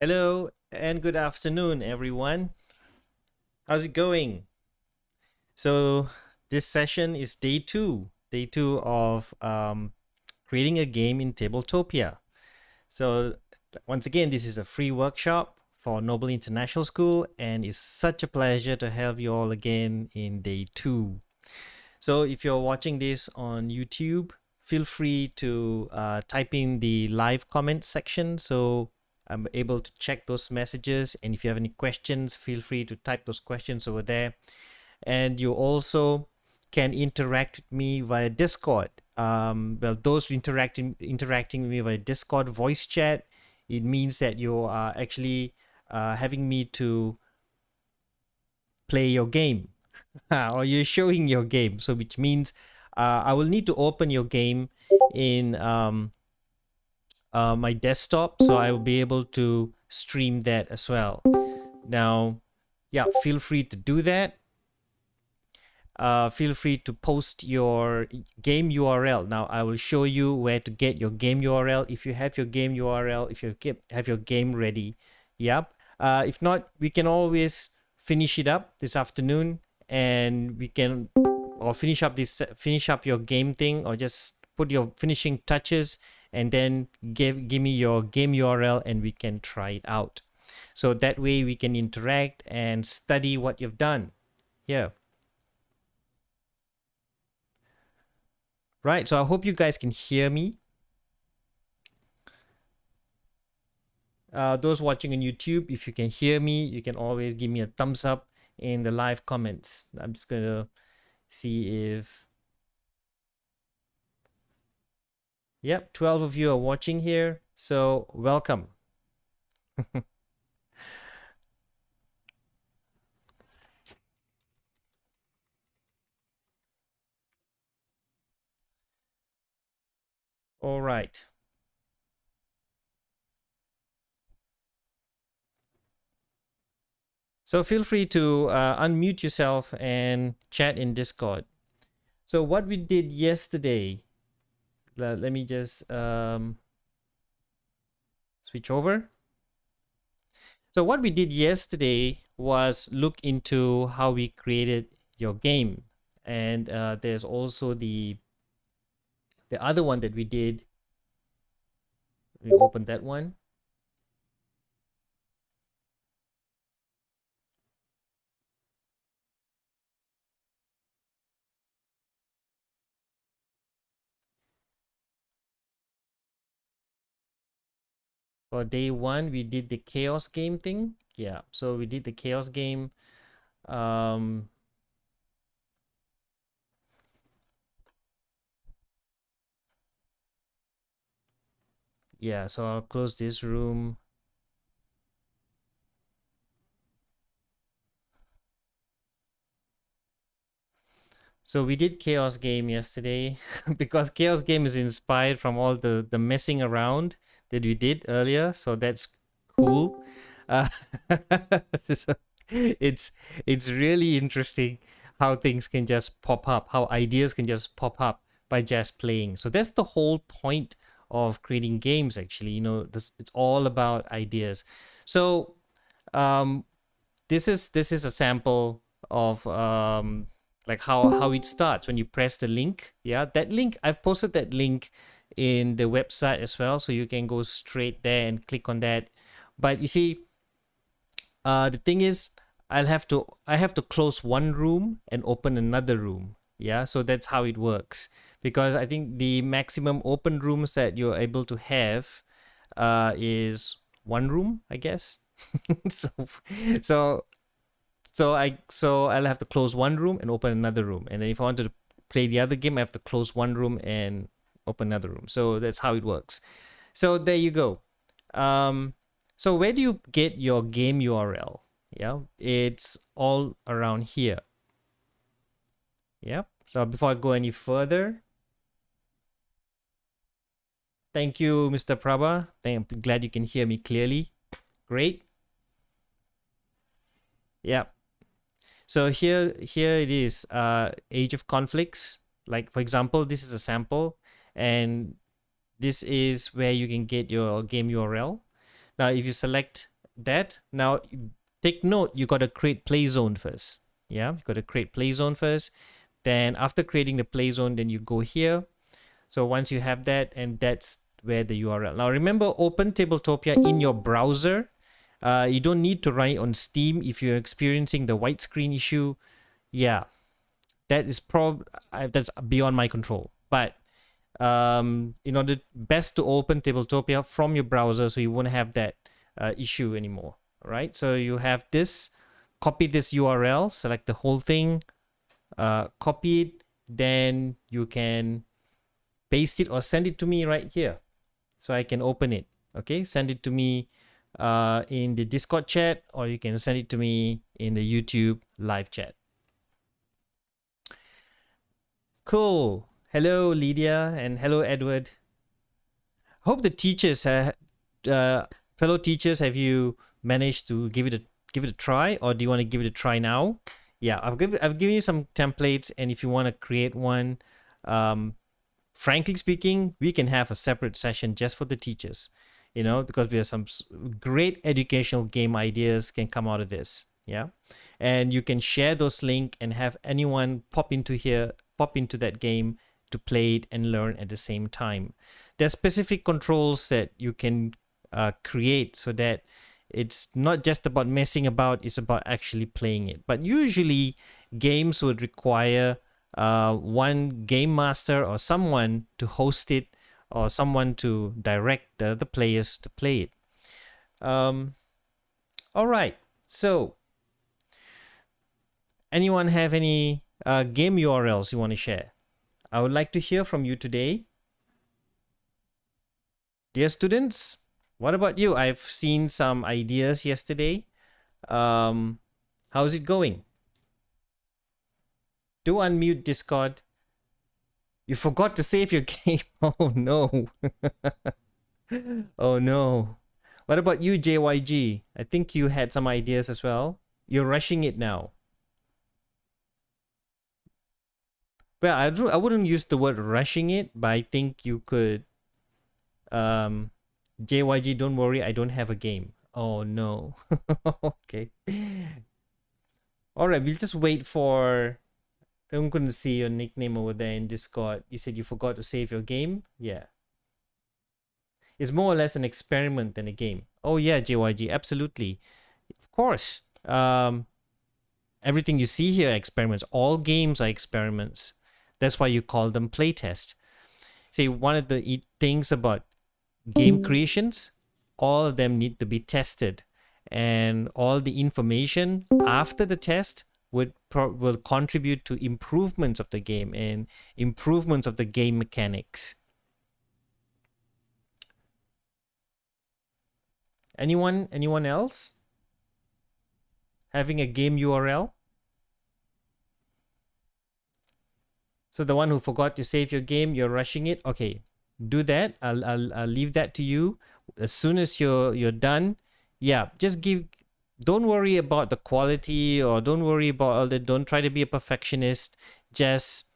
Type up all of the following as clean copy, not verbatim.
Hello and good afternoon, everyone. How's it going? So, this session is day two of creating a game in Tabletopia. So, once again, this is a free workshop for Noble International School, and it's such a pleasure to have you all again in day two. So, if you're watching this on YouTube, feel free to type in the live comment section so I'm able to check those messages. And if you have any questions, feel free to type those questions over there. And you also can interact with me via Discord. Well, those interacting with me via Discord voice chat, it means that you are actually having me to play your game or you're showing your game. So which means I will need to open your game in my desktop, so I will be able to stream that as well. Now, yeah, feel free to do that. Feel free to post your game URL. Now, I will show you where to get your game URL. If you have your game URL, if you have your game ready, yep. If not, we can always finish it up this afternoon, and we can or finish up your game thing, or just put your finishing touches, and then give me your game URL, and we can try it out. So that way we can interact and study what you've done here. Right, so I hope you guys can hear me. Those watching on YouTube, if you can hear me, you can always give me a thumbs up in the live comments. I'm just gonna see if... Yep, 12 of you are watching here, so welcome. All right. So feel free to unmute yourself and chat in Discord. So what we did yesterday, let me just switch over. So what we did yesterday was look into how we created your game. And there's also the other one that we did. We opened that one. For day one, we did the chaos game thing. Yeah, so we did the chaos game. Yeah, so I'll close this room. So we did chaos game yesterday because chaos game is inspired from all the messing around that we did earlier. So that's cool. Uh, so it's really interesting how things can just pop up, how ideas can just pop up by just playing. So that's the whole point of creating games. Actually, it's all about ideas. So um, this is a sample of like how it starts when you press the link. Yeah, that link, I've posted that link in the website as well, so you can go straight there and click on that. But you see, the thing is, I have to close one room and open another room. Yeah, so that's how it works, because I think the maximum open rooms that you're able to have is one room, I guess. so so so I'll have to close one room and open another room, and then if I wanted to play the other game, I have to close one room and open another room. So that's how it works. So there you go. Um, so where do you get your game URL? Yeah, it's all around here. Yeah. So before I go any further, thank you, Mr. Prabha. I'm glad you can hear me clearly. Great. Yeah. So here it is, age of conflicts. Like, for example, this is a sample, and this is where you can get your game URL. Now, if you select that, now take note, you got to create play zone first. Yeah, you got to create play zone first. Then after creating the play zone, then you go here. So once you have that, and that's where the URL. Now remember, open Tabletopia in your browser. You don't need to run it on Steam if you're experiencing the white screen issue. Yeah, that is that's beyond my control. But in order best to open Tabletopia from your browser, so you won't have that issue anymore. All right. So you have this. Copy this URL. Select the whole thing. Copy it. Then you can paste it or send it to me right here, so I can open it. Okay. Send it to me in the Discord chat, or you can send it to me in the YouTube live chat. Cool. Hello, Lydia, and hello, Edward. Hope the teachers, fellow teachers, have you managed to give it a try, or do you want to give it a try now? Yeah, I've given you some templates, and if you want to create one, frankly speaking, we can have a separate session just for the teachers, because we have some great educational game ideas can come out of this. Yeah, and you can share those links and have anyone pop into that game to play it and learn at the same time. There's specific controls that you can create so that it's not just about messing about, it's about actually playing it. But usually games would require one game master or someone to host it, or someone to direct the players to play it. All right, so anyone have any game URLs you want to share? I would like to hear from you today. Dear students, what about you? I've seen some ideas yesterday. How's it going? Do unmute Discord. You forgot to save your game. Oh no. Oh no. What about you, JYG? I think you had some ideas as well. You're rushing it now. Well, I wouldn't use the word rushing it, but I think you could. JYG, don't worry, I don't have a game. Oh no. Okay. All right, we'll just wait for. I'm going to see your nickname over there in Discord. You said you forgot to save your game? Yeah. It's more or less an experiment than a game. Oh yeah, JYG, absolutely. Of course. Everything you see here are experiments. All games are experiments. That's why you call them playtest. See, one of the things about game creations, all of them need to be tested. And all the information after the test will contribute to improvements of the game and improvements of the game mechanics. Anyone else having a game URL? So the one who forgot to save your game, you're rushing it. Okay, do that. I'll leave that to you. As soon as you're done, yeah, just don't worry about the quality, or don't worry about all that. Don't try to be a perfectionist. Just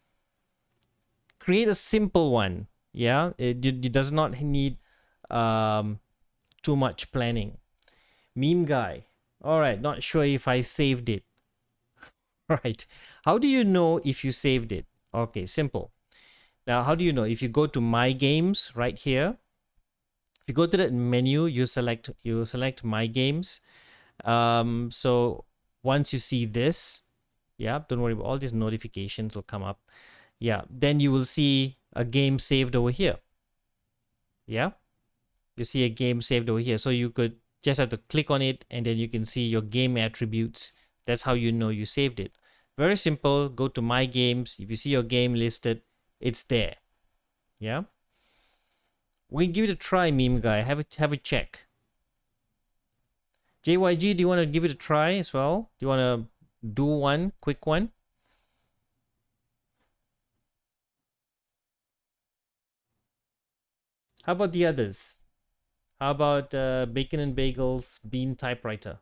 create a simple one. Yeah, it does not need too much planning. Meme guy. All right, not sure if I saved it. Right. How do you know if you saved it? Okay, simple. Now, how do you know? If you go to My Games right here, if you go to that menu, you select My Games. So once you see this, yeah, don't worry about all these notifications will come up. Yeah, then you will see a game saved over here. Yeah, you see a game saved over here. So you could just have to click on it, and then you can see your game attributes. That's how you know you saved it. Very simple. Go to My Games. If you see your game listed, it's there. Yeah. We give it a try, meme guy. Have a check. JYG, do you want to give it a try as well? Do you want to do one quick one? How about the others? How about Bacon and Bagels Bean Typewriter?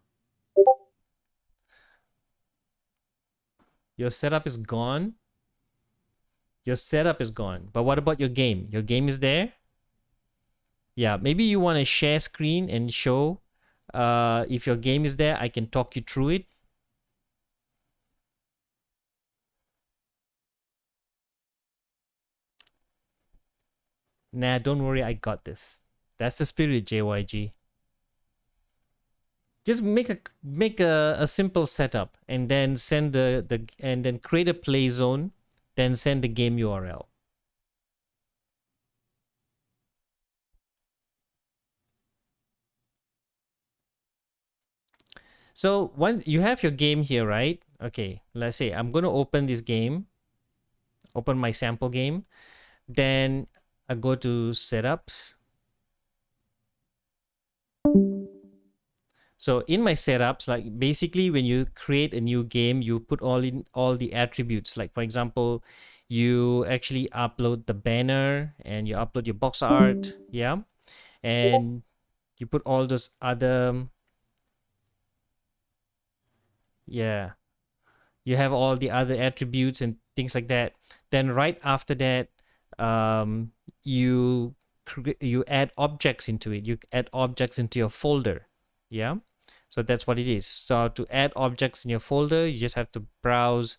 Your setup is gone. Your setup is gone. But what about your game? Your game is there? Yeah, maybe you want to share screen and show. If your game is there, I can talk you through it. Nah, don't worry, I got this. That's the spirit, JYG. Just make a simple setup and then send the and then create a play zone, then send the game URL. So when you have your game here, right? Okay, let's say I'm going to open this game, open my sample game. Then I go to setups. So in my setups, like basically when you create a new game, you put all the attributes. Like for example, you actually upload the banner and you upload your box art, yeah, and you put all those other, yeah, you have all the other attributes and things like that. Then right after that, um, you you add objects into it. You add objects into your folder, yeah. So that's what it is. So to add objects in your folder, you just have to browse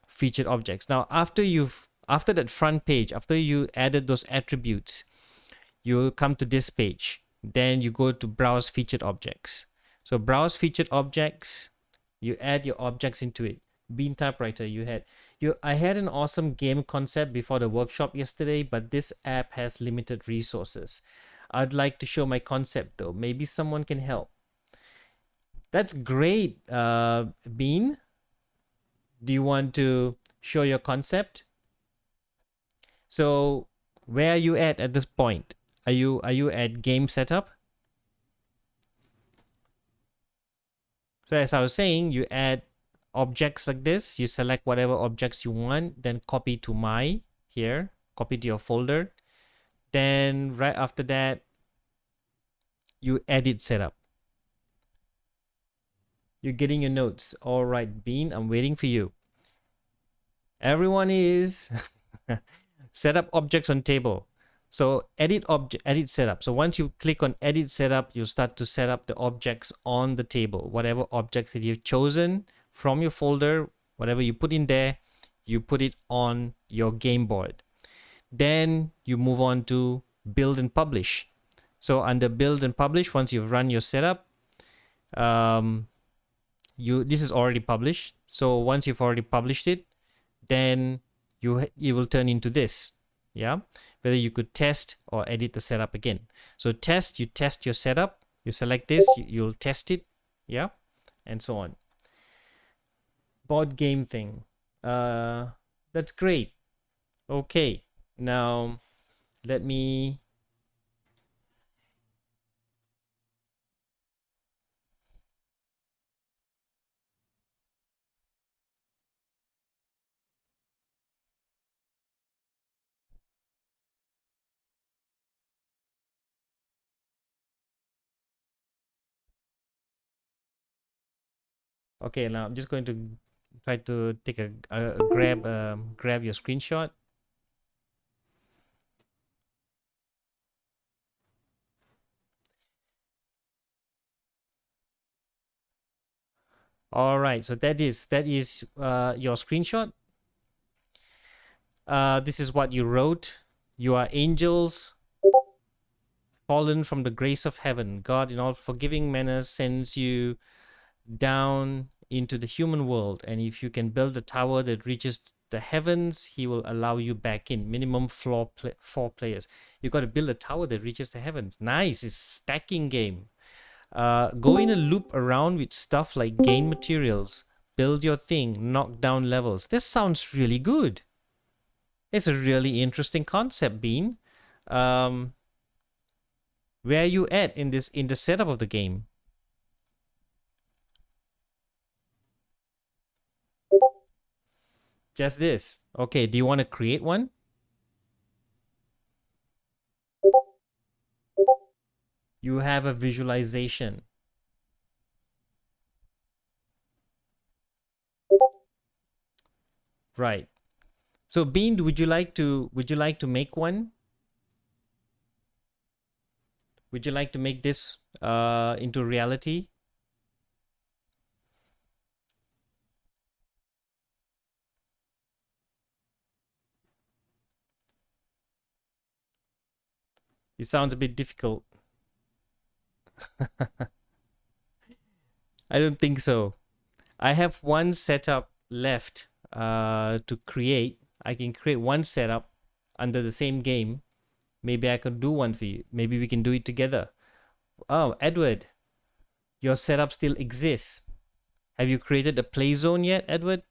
featured objects. Now after that front page, after you added those attributes, you come to this page. Then you go to browse featured objects. So browse featured objects, you add your objects into it. Bean typewriter, I had an awesome game concept before the workshop yesterday, but this app has limited resources. I'd like to show my concept though. Maybe someone can help. That's great, Bean. Do you want to show your concept? So where are you at this point? Are you at game setup? So as I was saying, you add objects like this. You select whatever objects you want, then copy to my here, copy to your folder. Then right after that, you edit setup. You're getting your notes. All right, Bean, I'm waiting for you. Everyone is set up objects on table. So edit setup. So once you click on edit setup, you start to set up the objects on the table. Whatever objects that you've chosen from your folder, whatever you put in there, you put it on your game board. Then you move on to build and publish. So under build and publish, once you've run your setup, this is already published. So once you've already published it, then you will turn into this, yeah, whether you could test or edit the setup again. So you test your setup, you select this, you'll test it, yeah, and so on. Board game thing, that's great. Okay, now let me okay, now I'm just going to try to take a grab your screenshot. All right, so that is your screenshot. This is what you wrote. You are angels fallen from the grace of heaven. God, in all forgiving manner, sends you down into the human world. And if you can build a tower that reaches the heavens, he will allow you back in. Minimum four players. You got to build a tower that reaches the heavens. Nice. It's stacking game. Go in a loop around with stuff like gain materials, build your thing, knock down levels. This sounds really good. It's a really interesting concept, Bean. Where are you at in the setup of the game? Just this. Okay, do you want to create one? You have a visualization. Right. So Bean, would you like to make one? Would you like to make this into reality? It sounds a bit difficult. I don't think so. I have one setup left to create. I can create one setup under the same game. Maybe I could do one for you. Maybe we can do it together. Oh, Edward, your setup still exists. Have you created a play zone yet, Edward?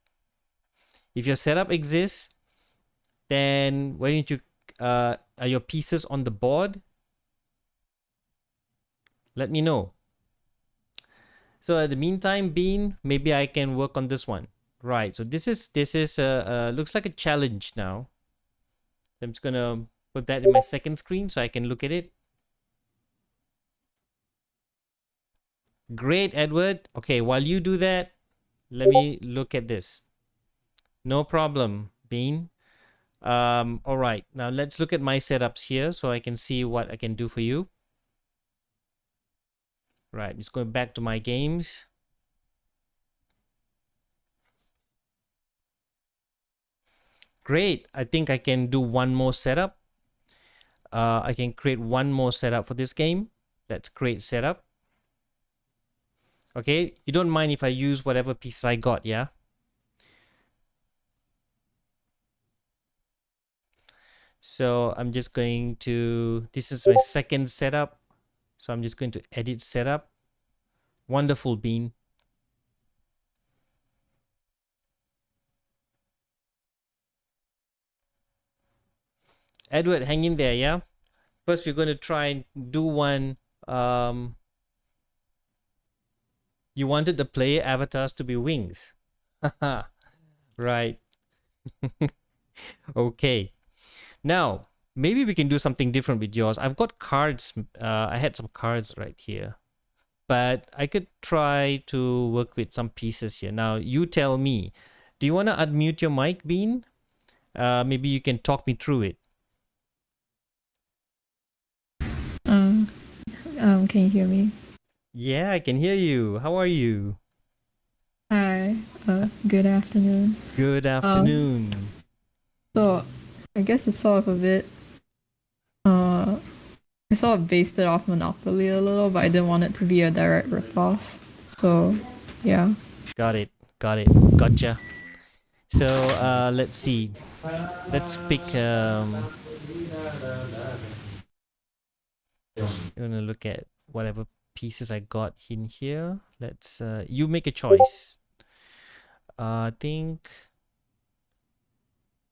If your setup exists, then why don't you are your pieces on the board? Let me know. So at the meantime, Bean, maybe I can work on this one. Right. So this is looks like a challenge now. I'm just gonna put that in my second screen so I can look at it. Great, Edward. Okay, while you do that, let me look at this. No problem, Bean. All right. Now let's look at my setups here so I can see what I can do for you. Right. Just going back to my games. Great. I think I can do one more setup. I can create one more setup for this game. Let's create setup. Okay. You don't mind if I use whatever pieces I got, yeah? So I'm just going to, this is my second setup. So I'm just going to edit setup. Wonderful, Bean. Edward, hang in there, yeah? First, we're going to try and do one. You wanted the player avatars to be wings. Right. Okay. Now, maybe we can do something different with yours. I've got cards. I had some cards right here. But I could try to work with some pieces here. Now, you tell me. Do you want to unmute your mic, Bean? Maybe you can talk me through it. Can you hear me? Yeah, I can hear you. How are you? Hi. Good afternoon. Good afternoon. So, I guess it's sort of a bit. I sort of based it off Monopoly a little, but I didn't want it to be a direct ripoff. So, yeah. Got it. Got it. Gotcha. So let's see. Let's pick. I'm gonna look at whatever pieces I got in here. Let's. You make a choice. I think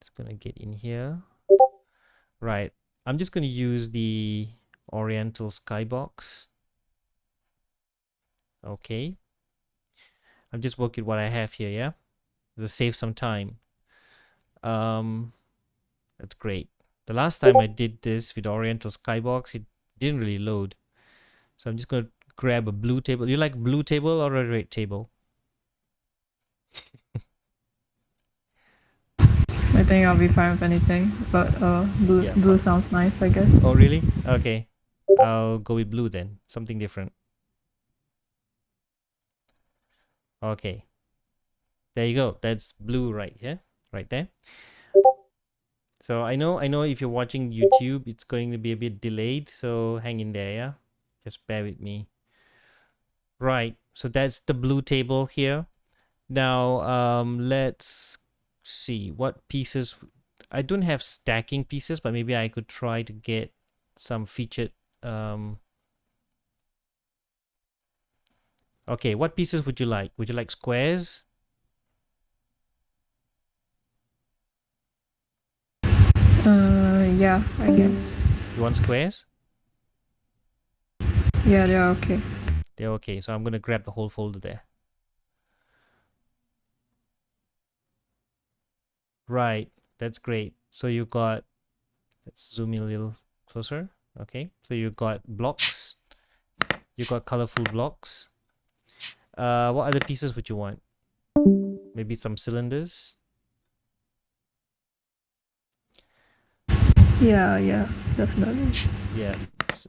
it's gonna get in here. Right. I'm just gonna use the Oriental Skybox. Okay. I'm just working what I have here. Yeah. To save some time. That's great. The last time I did this with Oriental Skybox, it didn't really load. So I'm just going to grab a blue table. You like blue table or a red table? I think I'll be fine with anything, but blue sounds nice, I guess. Oh, really? Okay. I'll go with blue then. Something different. Okay. There you go. That's blue right here. Right there. So I know if you're watching YouTube, it's going to be a bit delayed. So hang in there, yeah? Just bear with me. Right. So that's the blue table here. Now, let's see what pieces. I don't have stacking pieces, but maybe I could try to get some featured. Okay, what pieces would you like? Would you like squares? Yeah, I guess. You want squares? Yeah, they're okay. They're okay. So I'm gonna grab the whole folder there. Right, that's great. So you got, let's zoom in a little closer. Okay, so you got blocks. You got colorful blocks. What other pieces would you want? Maybe some cylinders? Yeah, definitely. Yeah,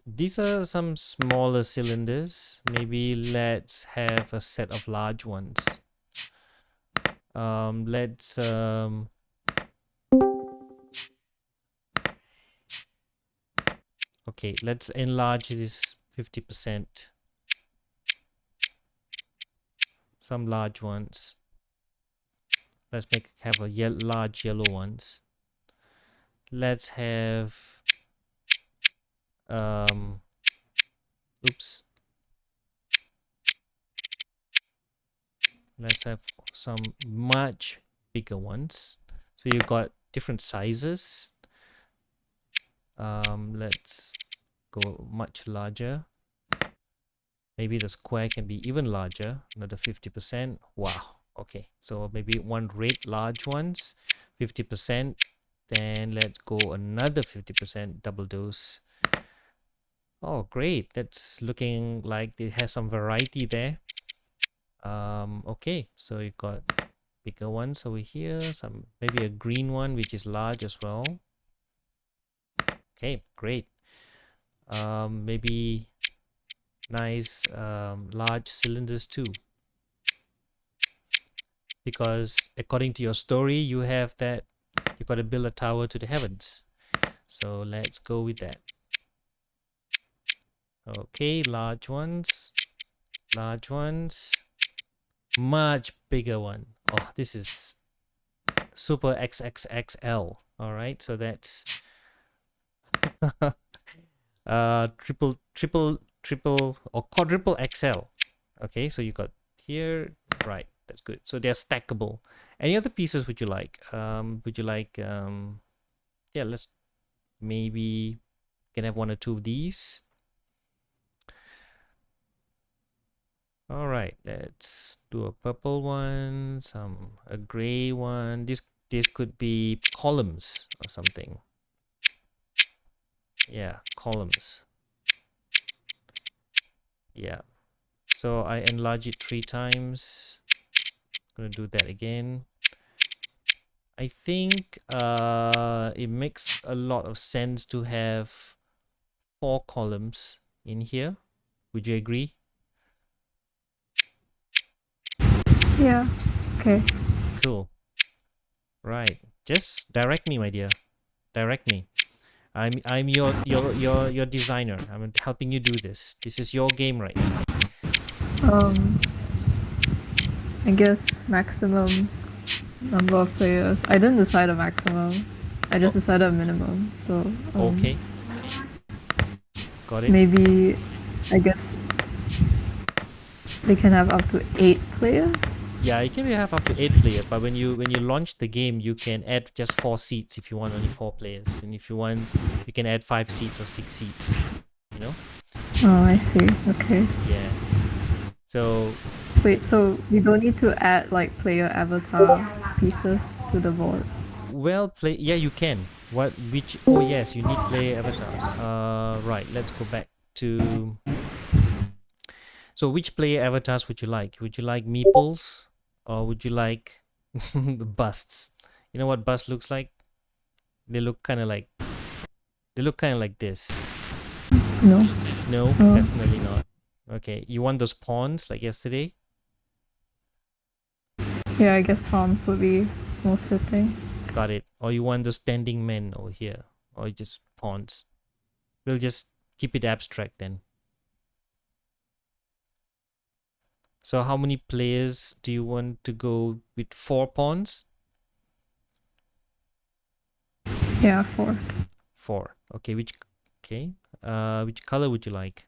These are some smaller cylinders. Maybe let's have a set of large ones. Let's okay, let's enlarge this 50%. Some large ones. Let's have a large yellow ones. Let's have oops. Let's have some much bigger ones. So you got different sizes. Let's go much larger. Maybe the square can be even larger, another 50%. Wow. Okay, so maybe one red large ones, 50%. Then let's go another 50% double dose. Oh, great. That's looking like it has some variety there. Okay, so you got bigger ones over here, some maybe a green one which is large as well. Okay, great. Maybe nice large cylinders too, because according to your story you have that you got to build a tower to the heavens, so let's go with that. Okay, large ones, much bigger one. Oh, this is super XXXL. All right, so that's triple or quadruple XL. Okay, so you got here, right? That's good. So they're stackable. Any other pieces would you like? Yeah, let's maybe can have one or two of these. All right, let's do a purple one, a gray one. This could be columns or something. Yeah, columns. Yeah. So I enlarge it 3 times. I'm gonna do that again. I think it makes a lot of sense to have 4 columns in here. Would you agree? Yeah. Okay. Cool. Right. Just direct me, my dear. Direct me. I'm your designer. I'm helping you do this. This is your game right now. I guess maximum number of players. I didn't decide a maximum. I just decided a minimum. So Okay. Got it. maybe I guess they can have up to 8 players. Yeah, you can have up to 8 players, but when you launch the game, you can add just 4 seats if you want only 4 players, and if you want, you can add 5 seats or 6 seats. You know? Oh, I see. Okay. Yeah. So Wait, so we don't need to add like player avatar pieces to the board? well, yeah, you can. Oh yes, you need player avatars. Right, let's go back to. So which player avatars would you like? Would you like meeples or would you like the busts? You know what bust looks like? They look kind of like this. No. No, Oh. definitely not. Okay, you want those pawns like yesterday? Yeah, I guess palms would be most fitting. Got it. Or you want those standing men over here? Or just pawns? We'll just keep it abstract then. So how many players do you want to go with? 4 pawns? Yeah, 4. 4. Okay, which color would you like?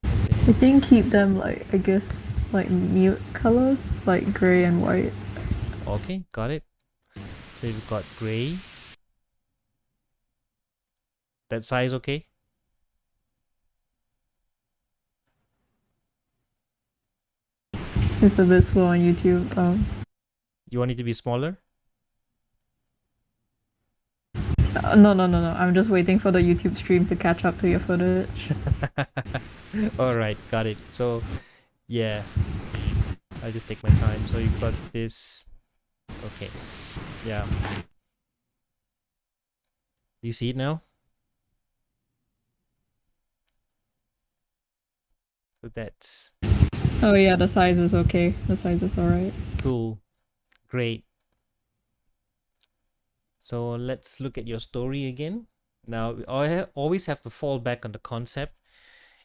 I think keep them like, I guess, like mute colors, like gray and white. Okay, got it. So you've got gray. That size okay? It's a bit slow on YouTube. You want it to be smaller? No. I'm just waiting for the YouTube stream to catch up to your footage. All right, got it. So, yeah, I'll just take my time. So you've got this. Okay, yeah. Do you see it now? So that's Oh yeah, the size is okay. The size is alright. cool. Great. So let's look at your story again. Now, I always have to fall back on the concept.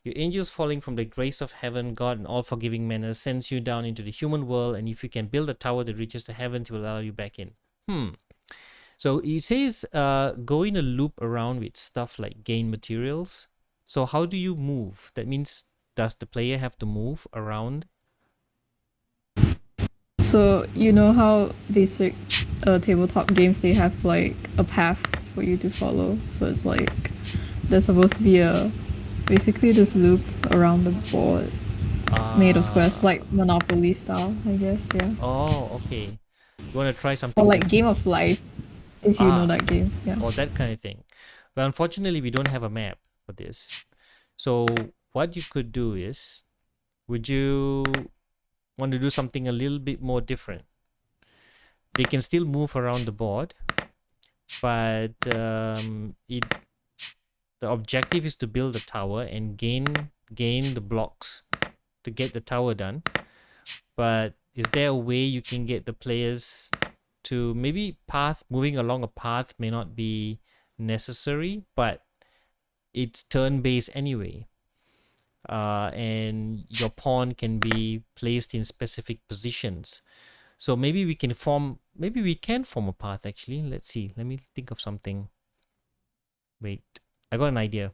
Your angels falling from the grace of heaven, God in all forgiving manner, sends you down into the human world, and if you can build a tower that reaches the heavens, he will allow you back in. So it says go in a loop around with stuff like gain materials. So how do you move? That means, does the player have to move around? So you know how basic tabletop games they have like a path for you to follow. So it's like there's supposed to be a basically this loop around the board made of squares, like Monopoly style, I guess. Yeah. Oh, okay. You want to try Or something like different? Game of Life, if you know Ah, that game. Yeah. or that kind of thing. But unfortunately, we don't have a map for this. So what you could do is, would you want to do something a little bit more different? They can still move around the board, but the objective is to build a tower and gain the blocks to get the tower done. But is there a way you can get the players to maybe moving along a path may not be necessary, but it's turn-based anyway. And your pawn can be placed in specific positions. So maybe we can form a path actually. Let's see. Let me think of something. Wait, I got an idea.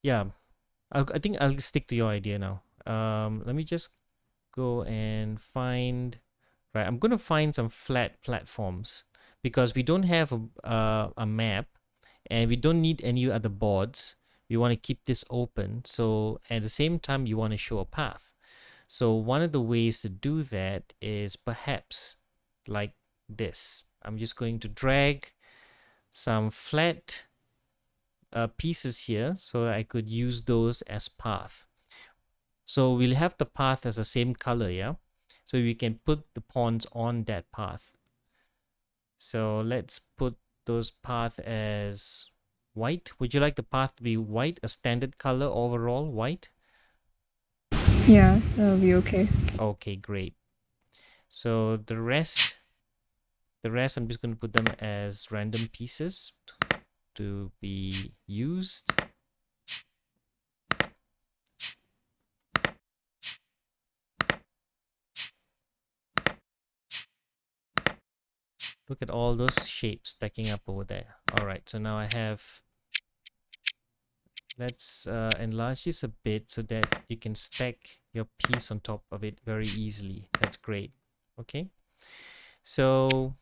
Yeah, I think I'll stick to your idea now. Let me just go and find. Right, I'm gonna find some flat platforms because we don't have a map, and we don't need any other boards. We want to keep this open. So at the same time, you want to show a path. So one of the ways to do that is perhaps like this. I'm just going to drag some flat pieces here so that I could use those as path. So we'll have the path as the same color, yeah? So we can put the pawns on that path. So let's put those path as white. Would you like the path to be white, a standard color overall, white? Yeah, that'll be okay. Okay, great. So the rest I'm just going to put them as random pieces to be used. Look at all those shapes stacking up over there. All right, so now I have, let's enlarge this a bit so that you can stack your piece on top of it very easily. That's great. Okay, so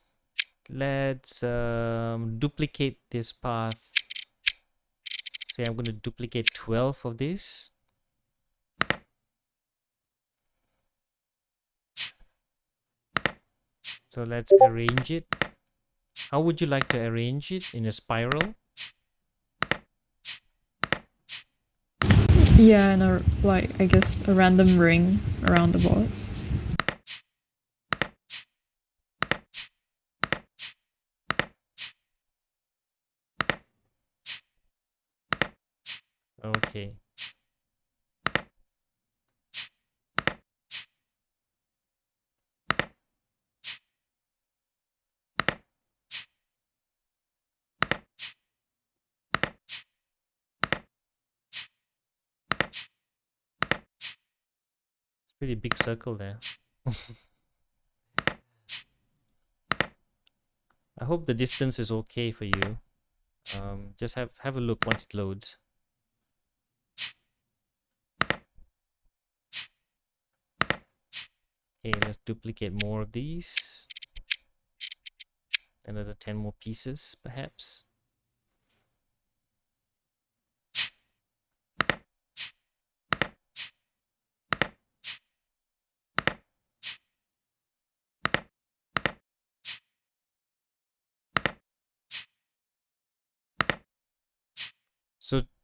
let's duplicate this path. Say I'm going to duplicate 12 of this. So let's arrange it. How would you like to arrange it? In a spiral? Yeah, and I guess a random ring around the board. Okay. Pretty big circle there. I hope the distance is okay for you. Just have a look once it loads. Okay, let's duplicate more of these. Another 10 more pieces, perhaps.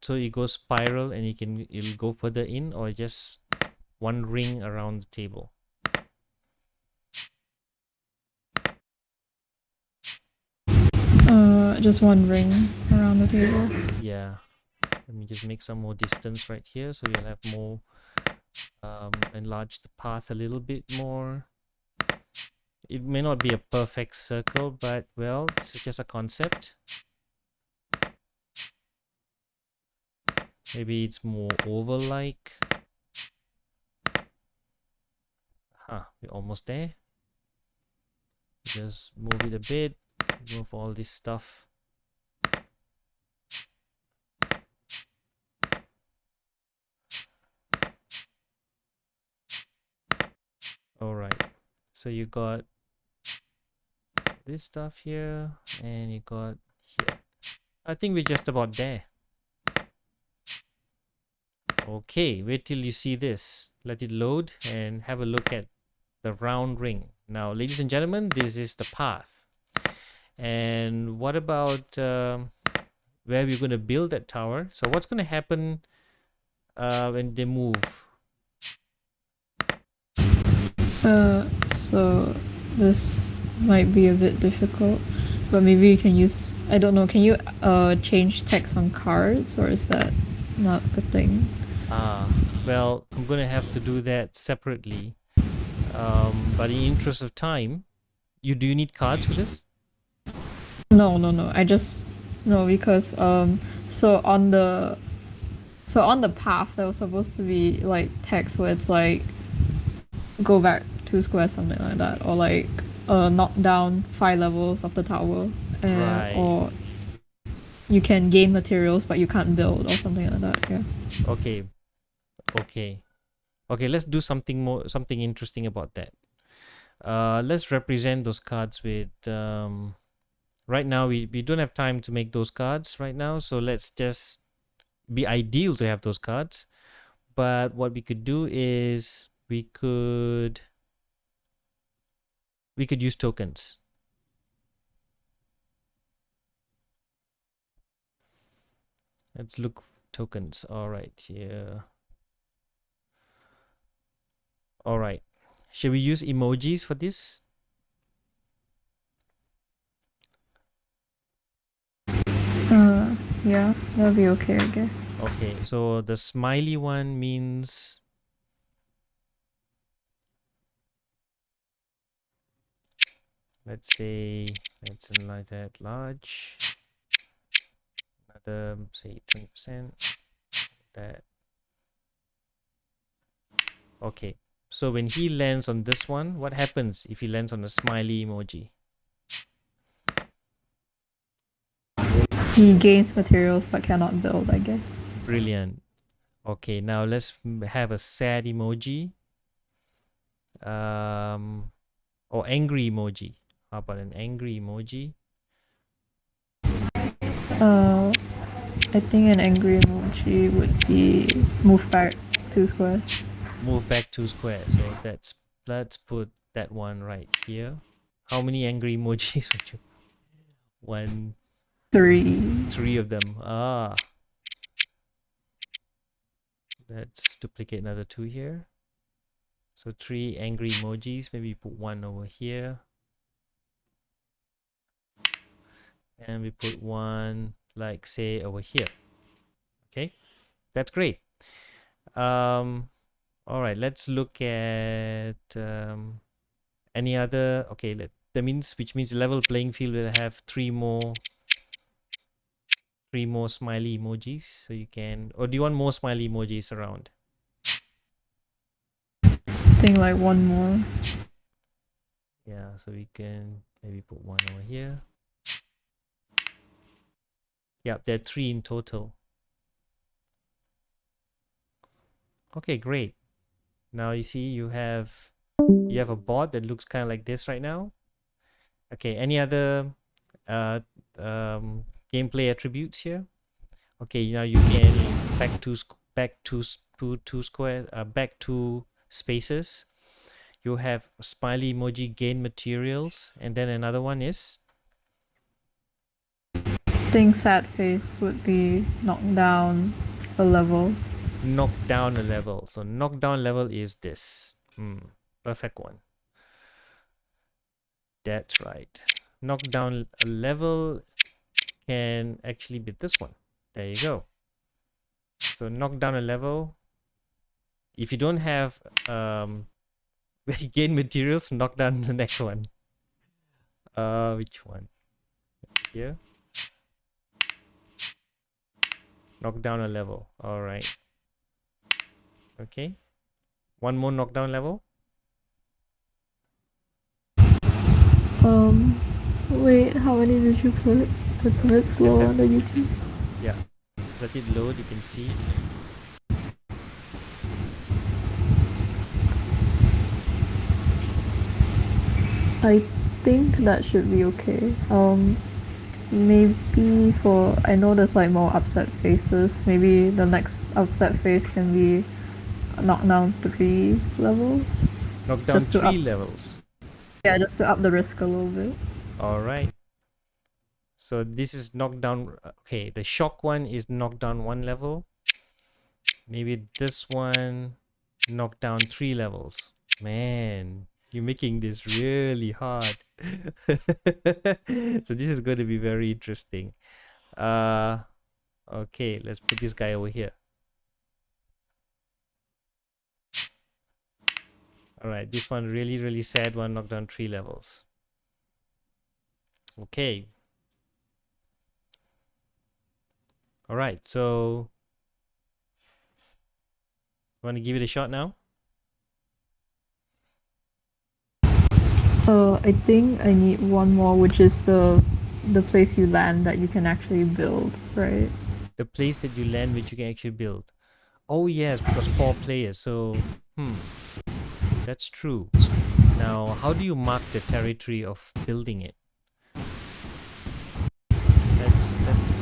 So it goes spiral and it'll go further in, or just one ring around the table. just one ring around the table. Yeah. Let me just make some more distance right here so you'll have more, enlarge the path a little bit more. It may not be a perfect circle, but well, this is just a concept. Maybe it's more oval-like. We're almost there. Just move it a bit, move all this stuff. All right, so you got this stuff here, and you got here. I think we're just about there. Okay, wait till you see this. Let it load and have a look at the round ring. Now, ladies and gentlemen, this is the path. And what about where we're going to build that tower? So what's going to happen when they move? So this might be a bit difficult, but maybe you can use, I don't know, can you change text on cards, or is that not a thing? Well, I'm going to have to do that separately. But in interest of time, do you need cards for this? No. I just no, because so on the path there was supposed to be like text where it's like go back 2 squares, something like that, or like knock down 5 levels of the tower, Right. or you can gain materials but you can't build, or something like that. Yeah. Okay. Let's do something interesting about that. Let's represent those cards with right now we don't have time to make those cards right now, so let's just be ideal to have those cards. But what we could do is we could use tokens. Let's look tokens. All right, here. All right. Should we use emojis for this? Yeah, that'll be okay, I guess. Okay, so the smiley one means let's say let's enlarge that large. Another say 20%. That. Okay. So when he lands on this one, what happens if he lands on a smiley emoji? He gains materials but cannot build, I guess. Brilliant. Okay, now let's have a sad emoji. Or angry emoji. How about an angry emoji? I think an angry emoji would be move back 2 squares. Move back 2 squares. So let's put that one right here. How many angry emojis would you? 1, 3. 3 of them. Let's duplicate another 2 here. So 3 angry emojis. Maybe put 1 over here. And we put 1, like, say, over here. Okay, that's great. All right, let's look at any other. Okay, which means level playing field will have 3 more smiley emojis. So you can, or do you want more smiley emojis around? I think like 1 more. Yeah, so we can maybe put 1 over here. Yep, there are 3 in total. Okay, great. Now you see you have a board that looks kind of like this right now. Okay, any other gameplay attributes here? Okay, now you can back two spaces. You have smiley emoji gain materials, and then another one is I think sad face would be knock down a level. knock down a level. So knock down level is this. Perfect one. That's right. Knock down a level can actually beat this one. There you go. So knock down a level. If you don't have gain materials, knock down the next one. Which one? Here. Knock down a level. All right. Okay. One more knockdown level. Wait, how many did you put? It's a bit slow on the YouTube. Yeah. Let it load, you can see. I think that should be okay. Maybe for, I know there's like more upset phases. Maybe the next upset phase can be knock down 3 levels. Knock down 3 levels. Yeah, just to up the risk a little bit. All right. So this is knockdown. Okay, the shock one is knockdown 1 level. Maybe this one knock down 3 levels. Man, you're making this really hard. So this is going to be very interesting. Okay, let's put this guy over here. All right, this one really sad one, knocked down 3 levels. Okay. All right, so want to give it a shot now? I think I need one more, which is the place you land that you can actually build, right? The place that you land which you can actually build. Oh yes, because 4 players. So, that's true. Now, how do you mark the territory of building it? That's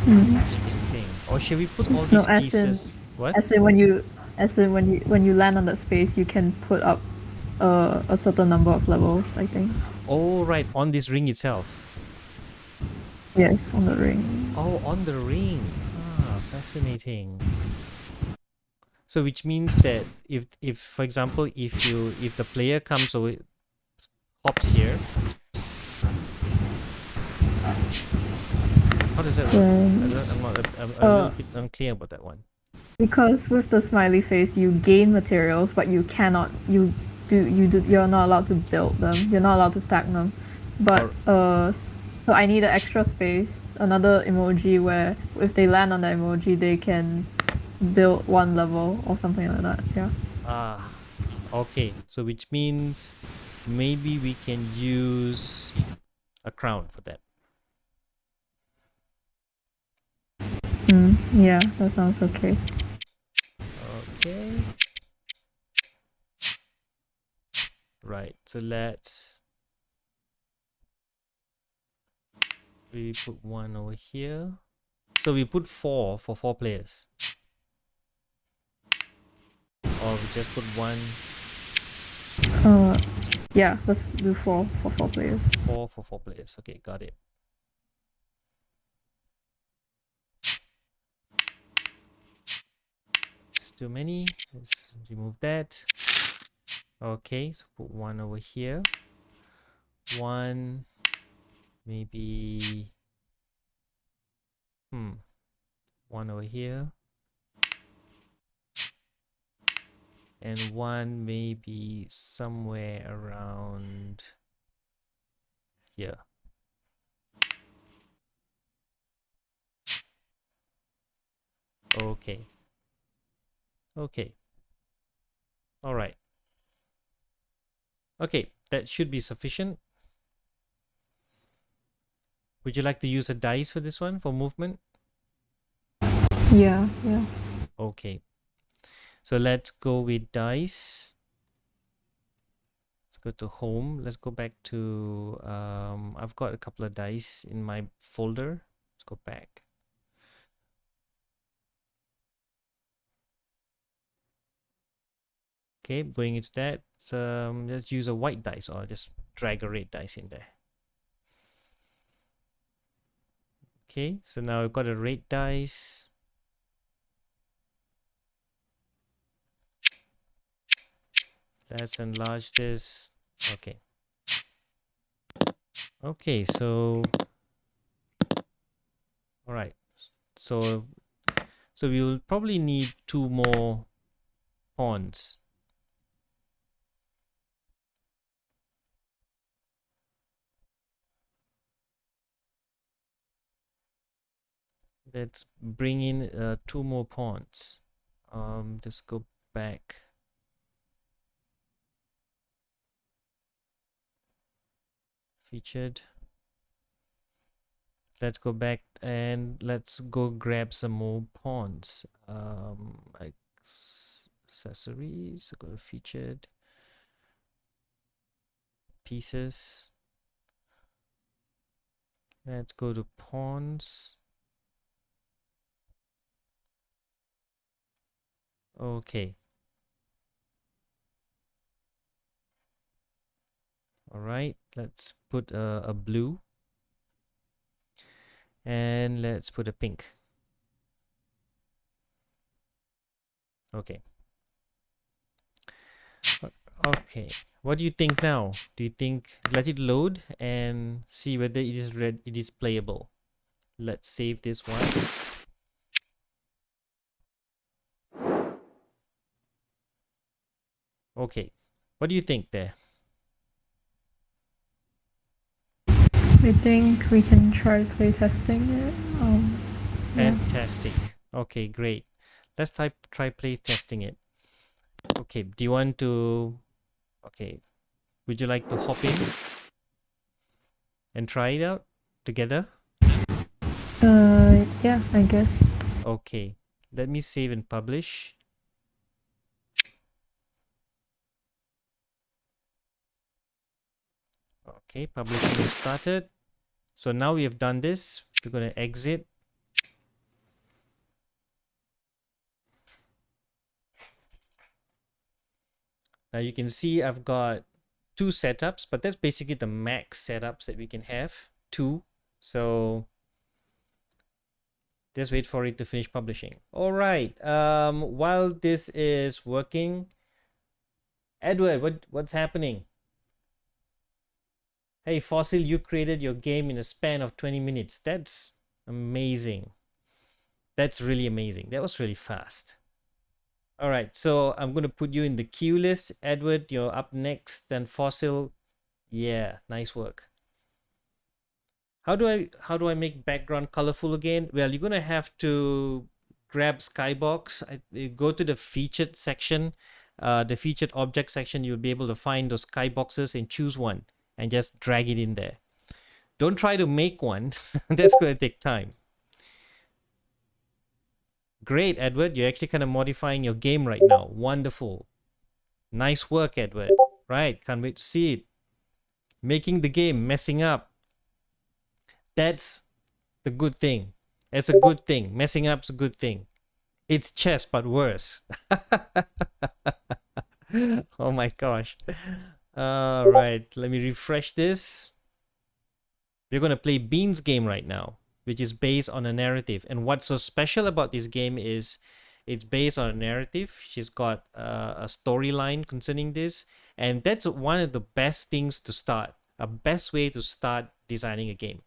interesting. Or should we put all these pieces? What? As in when you land on that space, you can put up a certain number of levels, I think. Oh right, on this ring itself. Yes, on the ring. Oh, on the ring. Ah, fascinating. So which means that if for example if the player comes over, hops here, how does that work? I'm a little bit unclear about that one. Because with the smiley face, you gain materials, but you cannot. You're not allowed to build them. You're not allowed to stack them. But so I need an extra space, another emoji where if they land on the emoji, they can build 1 level or something like that. Yeah. Ah, okay. So which means maybe we can use a crown for that. Yeah, that sounds okay. Okay. Right. So we put 1 over here. So we put 4 for 4 players. Or we just put 1. Yeah, let's do 4 for 4 players. 4 for 4 players. Okay, got it. It's too many. Let's remove that. Okay, so put 1 over here. 1, maybe 1 over here. And 1 maybe somewhere around here. Okay. Okay. All right. Okay, that should be sufficient. Would you like to use a dice for this one for movement? Yeah. Okay. So let's go with dice. Let's go to home. Let's go back to I've got a couple of dice in my folder. Let's go back. Okay, going into that, let's use a white dice or just drag a red dice in there. Okay, so now I've got a red dice. Let's enlarge this. Okay. Okay, so All right. So we will probably need 2 more pawns. Let's bring in 2 more pawns. Just go back. Featured. Let's go back and let's go grab some more pawns. Accessories, go to featured. Pieces. Let's go to pawns. Okay. All right, let's put a blue and let's put a pink. Okay. Okay. What do you think now? Do you think let it load and see whether it is it is playable? Let's save this once. Okay. What do you think there? I think we can try playtesting it. Yeah. Fantastic. Okay, great. Let's try play testing it. Okay, do you want to okay, would you like to hop in and try it out together? Yeah, I guess. Okay. Let me save and publish. Okay, publishing is started. So now we have done this. We're going to exit. Now you can see I've got 2 setups, but that's basically the max setups that we can have. 2. So just wait for it to finish publishing. All right. While this is working, Edward, what's happening? Hey, Fossil, you created your game in a span of 20 minutes. That's amazing. That's really amazing. That was really fast. All right, so I'm going to put you in the queue list. Edward, you're up next. Then Fossil. Yeah, nice work. How do I make background colorful again? Well, you're going to have to grab Skybox. Go to the featured section, the featured object section. You'll be able to find those skyboxes and choose one and just drag it in there. Don't try to make one. That's going to take time. Great, Edward. You're actually kind of modifying your game right now. Wonderful. Nice work, Edward. Right, can't wait to see it. Making the game, messing up. That's the good thing. It's a good thing. Messing up's a good thing. It's chess, but worse. Oh my gosh. All right, let me refresh this. We're going to play Bean's game right now, which is based on a narrative. And what's so special about this game is it's based on a narrative. She's got a storyline concerning this. And that's one of the best things to start, a best way to start designing a game.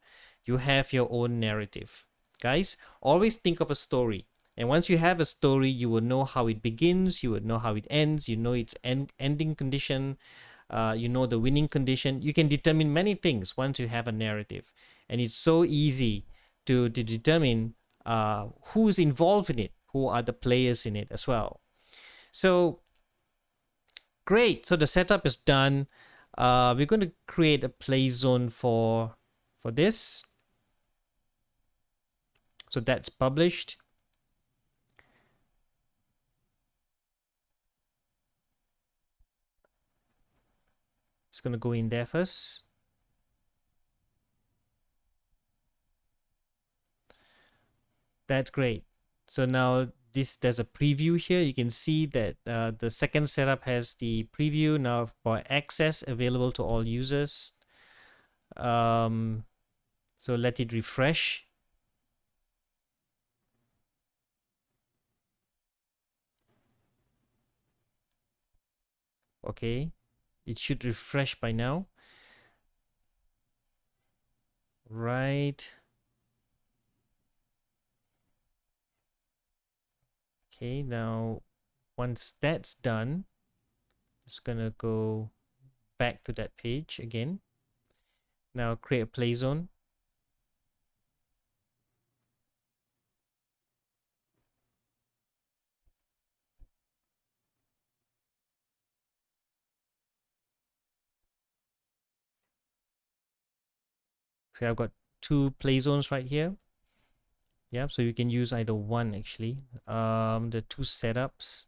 You have your own narrative. Guys, always think of a story. And once you have a story, you will know how it begins, you will know how it ends, you know its ending condition, you know the winning condition. You can determine many things once you have a narrative. And it's so easy to determine who's involved in it, who are the players in it as well. So great. So the setup is done. We're going to create a play zone for this. So that's published. It's going to go in there first. That's great. So now there's a preview here. You can see that the second setup has the preview now for access available to all users. So let it refresh. Okay, it should refresh by now. Right. Okay, now once that's done, just gonna go back to that page again. Now create a play zone. So I've got two play zones right here. Yeah, so you can use either one actually. The two setups.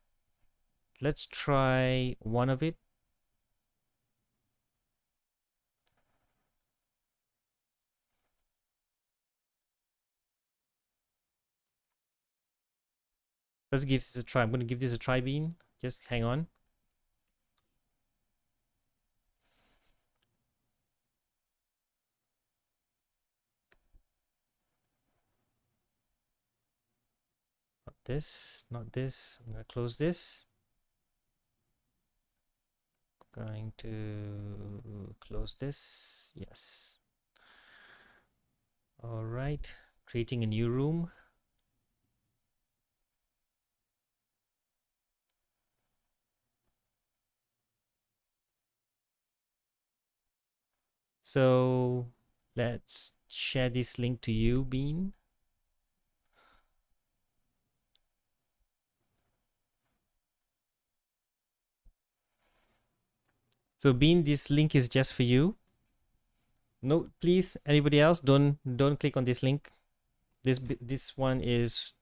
Let's try one of it. Let's give this a try. I'm going to give this a try, Bean. Just hang on. Not this, not this. I'm going to close this. Going to close this. Yes. All right. Creating a new room. So let's share this link to you, Bean. So Bean, this link is just for you. No, please, anybody else, don't click on this link. This one is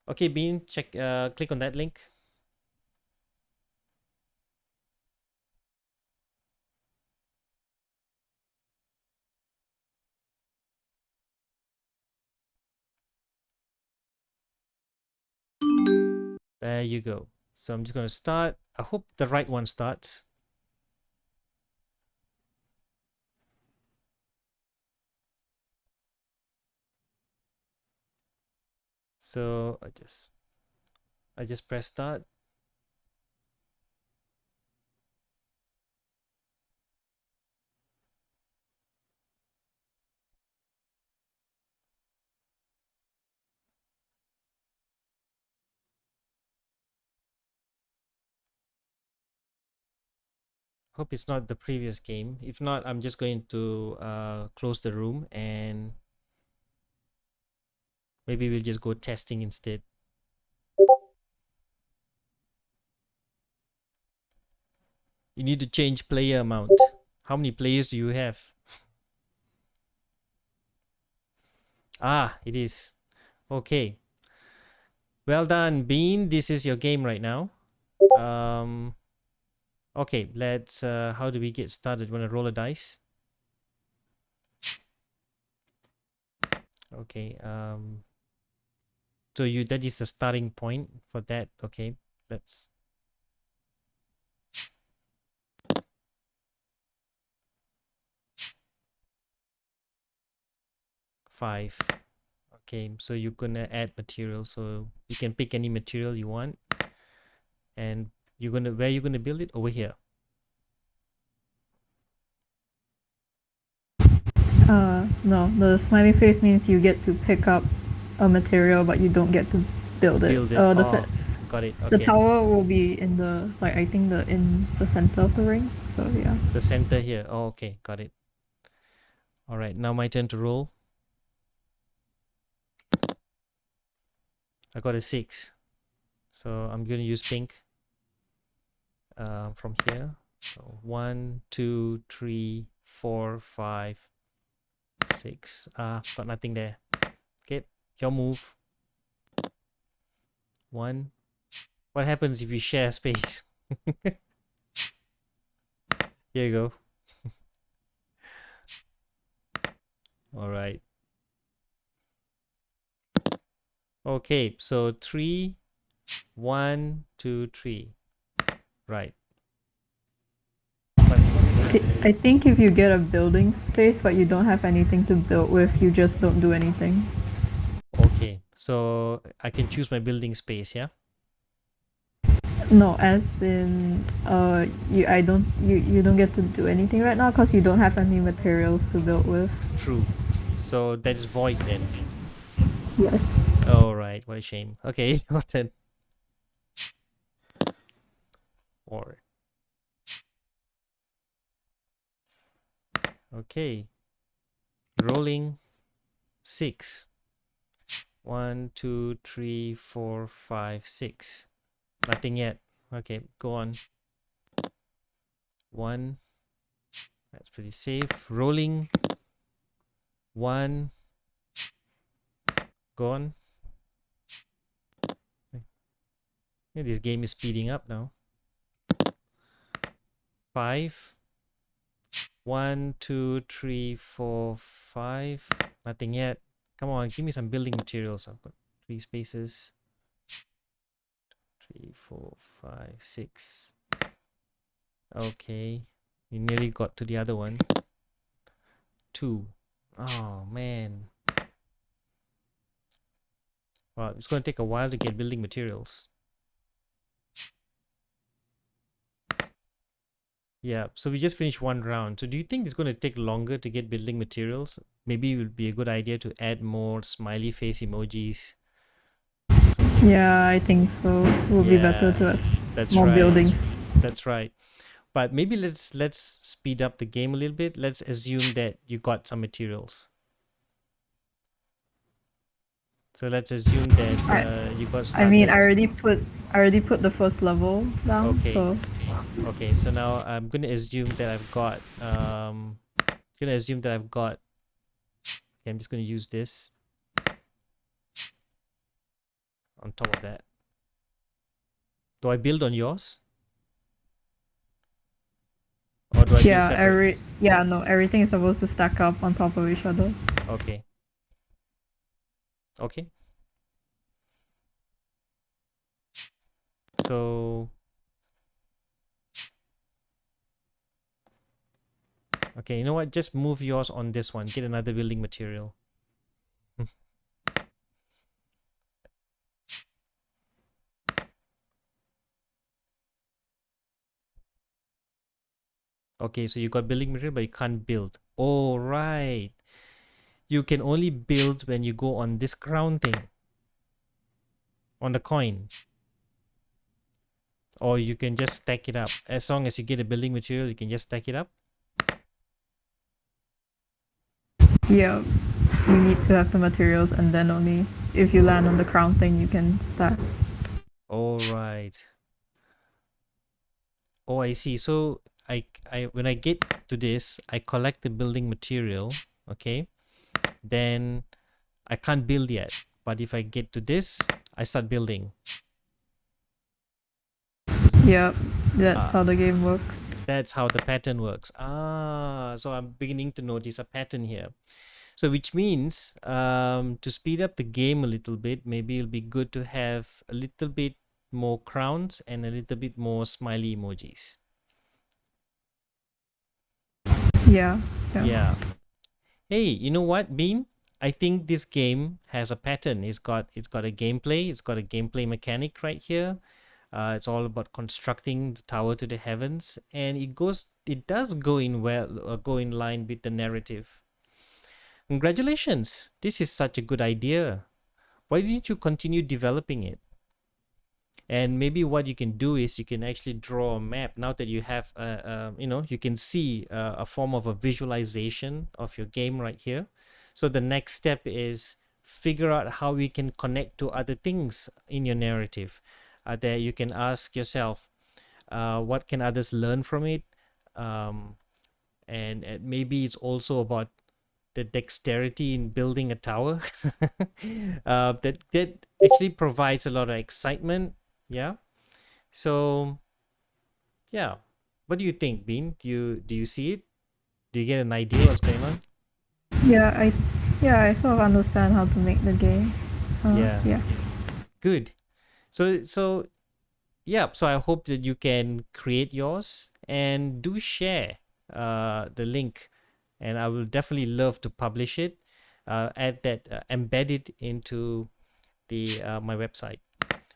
okay. Bean, check. Click on that link. There you go. So I'm just going to start. I hope the right one starts. So I just press start. Hope it's not the previous game. If not, I'm just going to close the room and maybe we'll just go testing instead. You need to change player amount. How many players do you have? Ah, it is. Okay. Well done, Bean. This is your game right now. Okay, let's how do we get started? Want to roll a dice? Okay, so that is the starting point for that. Okay, let's 5. Okay, so you're gonna add material, so you can pick any material you want, and where you're gonna build it? Over here. No, the smiley face means you get to pick up a material, but you don't get to build it. Build it. Got it. The Okay. tower will be in the I think in the center of the ring. So yeah. The center here. Oh, okay, got it. All right, now my turn to roll. I got a 6, so I'm gonna use pink. From here. So 1, 2, 3, 4, 5, 6. Got nothing there. Okay, your move. 1. What happens if you share space? Here you go. All right. Okay, so 3, 1, 2, 3. Right. I think if you get a building space but you don't have anything to build with, you just don't do anything. Okay, so I can choose my building space, yeah? No, as in you don't get to do anything right now because you don't have any materials to build with. True. So that's void then. Yes. Oh, right. What a shame. Okay, well then. 4. Okay. Rolling 6. 1, 2, 3, 4, 5, 6. Nothing yet. Okay, go on. 1. That's pretty safe. Rolling 1. Go on. Yeah, this game is speeding up now. 5. 1, 2, 3, 4, 5. Nothing yet. Come on, give me some building materials. I've got 3 spaces. 3, 4, 5, 6. Okay. You nearly got to the other one. 2. Oh, man. Well, it's going to take a while to get building materials. Yeah, so we just finished one round. So do you think it's going to take longer to get building materials? Maybe it would be a good idea to add more smiley face emojis. Something. Yeah, I think so. It would be better Yeah, to have that's more right. buildings. That's right. But maybe let's speed up the game a little bit. Let's assume that you got some materials. So let's assume that I, you got I mean, started. I already put the first level down, Okay. so Okay. So now I'm gonna assume that I've got. Okay, I'm just gonna use this on top of that. Do I build on yours? Or do I build yeah, separate? no, everything is supposed to stack up on top of each other. Okay. Okay. So okay, you know what? Just move yours on this one. Get another building material. Okay, so you got building material, but you can't build. Oh, right. You can only build when you go on this crown thing. On the coin. Or you can just stack it up. As long as you get a building material, you can just stack it up. Yeah, you need to have the materials, and then only if you land on the crown thing, you can stack. All right. Oh, I see. So I when I get to this, I collect the building material. Okay. Then I can't build yet. But if I get to this, I start building. Yep, that's Ah, how the game works. that's how the pattern works. Ah, so I'm beginning to notice a pattern here. So which means to speed up the game a little bit, maybe it'll be good to have a little bit more crowns and a little bit more smiley emojis. Yeah, yeah, Yeah. Hey, you know what, Bean? I think this game has a pattern. It's got a gameplay. It's got a gameplay mechanic right here. It's all about constructing the tower to the heavens, and it does go in line with the narrative. Congratulations! This is such a good idea. Why didn't you continue developing it? And maybe what you can do is you can actually draw a map now that you have you can see a form of a visualization of your game right here. So the next step is figure out how we can connect to other things in your narrative. There you can ask yourself, what can others learn from it? um, and maybe it's also about the dexterity in building a tower. That actually provides a lot of excitement. Yeah. So yeah, what do you think, Bean? Do you see it? Do you get an idea what's going on? yeah. I sort of understand how to make the game. Yeah, Yeah, good. So yeah. So I hope that you can create yours and do share the link, and I will definitely love to publish it. Add that, embed it into the my website.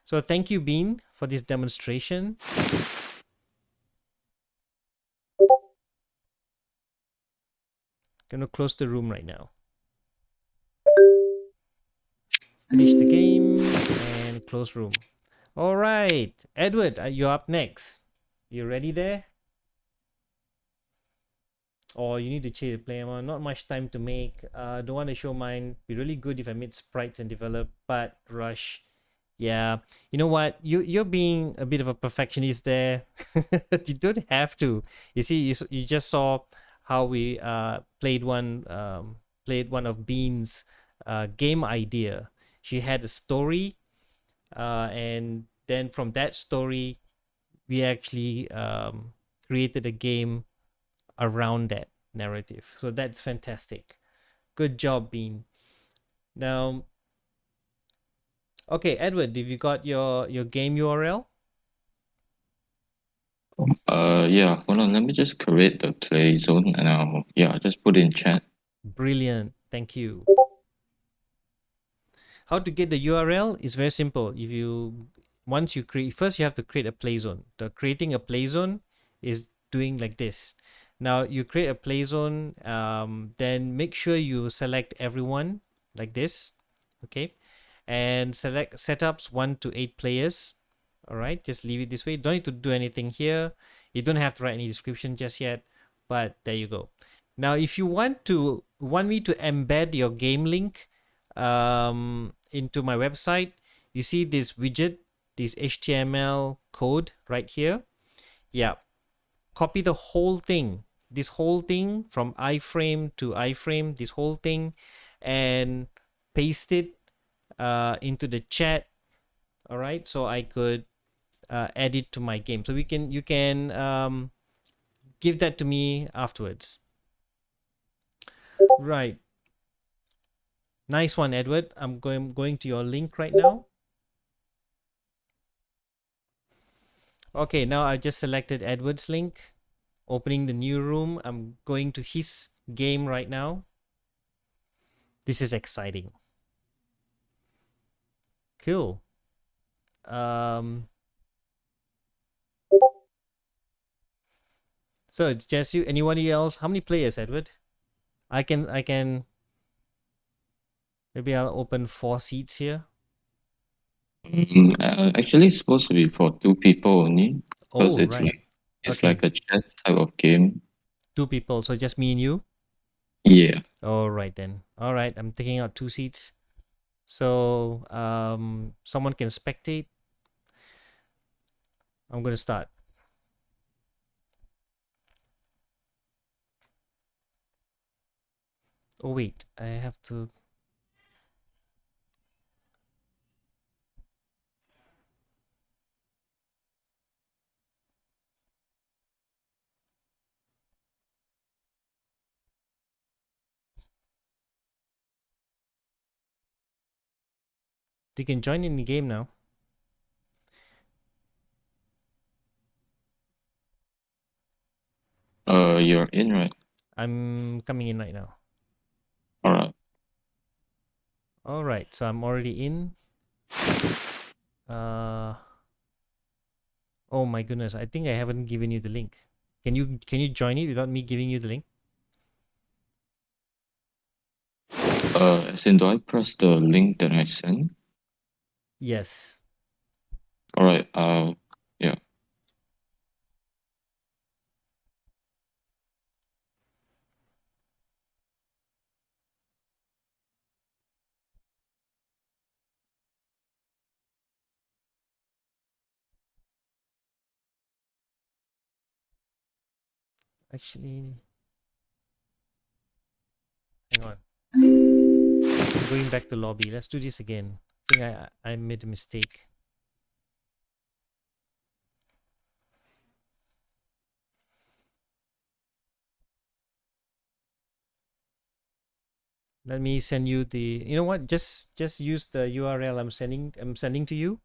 So thank you, Bean, for this demonstration. Gonna close the room right now. Finish the game and close room. All right, Edward, you're up next. You ready there? Or you need to change the player mode. Not much time to make. Don't want to show mine. Be really good if I made sprites and develop, but rush. Yeah, you know what? You're being a bit of a perfectionist there. You don't have to. You see, you just saw how we played one of Bean's game idea. She had a story, and then from that story, we actually created a game around that narrative. So that's fantastic. Good job, Bean. Now, okay, Edward, have you got your game URL? Yeah, hold on. Let me just create the play zone and I'll just put it in chat. Brilliant. Thank you. How to get the URL is very simple. If you once you create, first you have to create a play zone. The creating a play zone is doing like this. Now you create a play zone, then make sure you select everyone like this, okay, and select setups 1 to 8 players. All right, just leave it this way. Don't need to do anything here. You don't have to write any description just yet, but there you go. Now, if you want me to embed your game link into my website, you see this widget, this HTML code right here. Yeah, copy the whole thing, this whole thing from iframe to iframe, this whole thing, and paste it into the chat. All right, so I could add it to my game. So you can give that to me afterwards. Right. Nice one, Edward. I'm going to your link right now. Okay, now I just selected Edward's link. Opening the new room. I'm going to his game right now. This is exciting. Cool. So it's just you. Anybody else? How many players, Edward? I can maybe I'll open 4 seats here. Actually, it's supposed to be for 2 people only because Oh, right. it's Okay. like a chess type of game. 2 people. So just me and you. Yeah. All right then. All right. I'm taking out 2 seats. So someone can spectate. I'm going to start. Oh wait, I have to. You can join in the game now. You're in, right? I'm coming in right now. All right. All right, so I'm already in. Oh my goodness, I think I haven't given you the link. Can you join it without me giving you the link? As in, do I press the link that I sent? Yes. All right. Yeah. Actually, hang on. I'm going back to lobby. Let's do this again. I think I made a mistake. Let me send you the. You know what? Just use the URL I'm sending to you.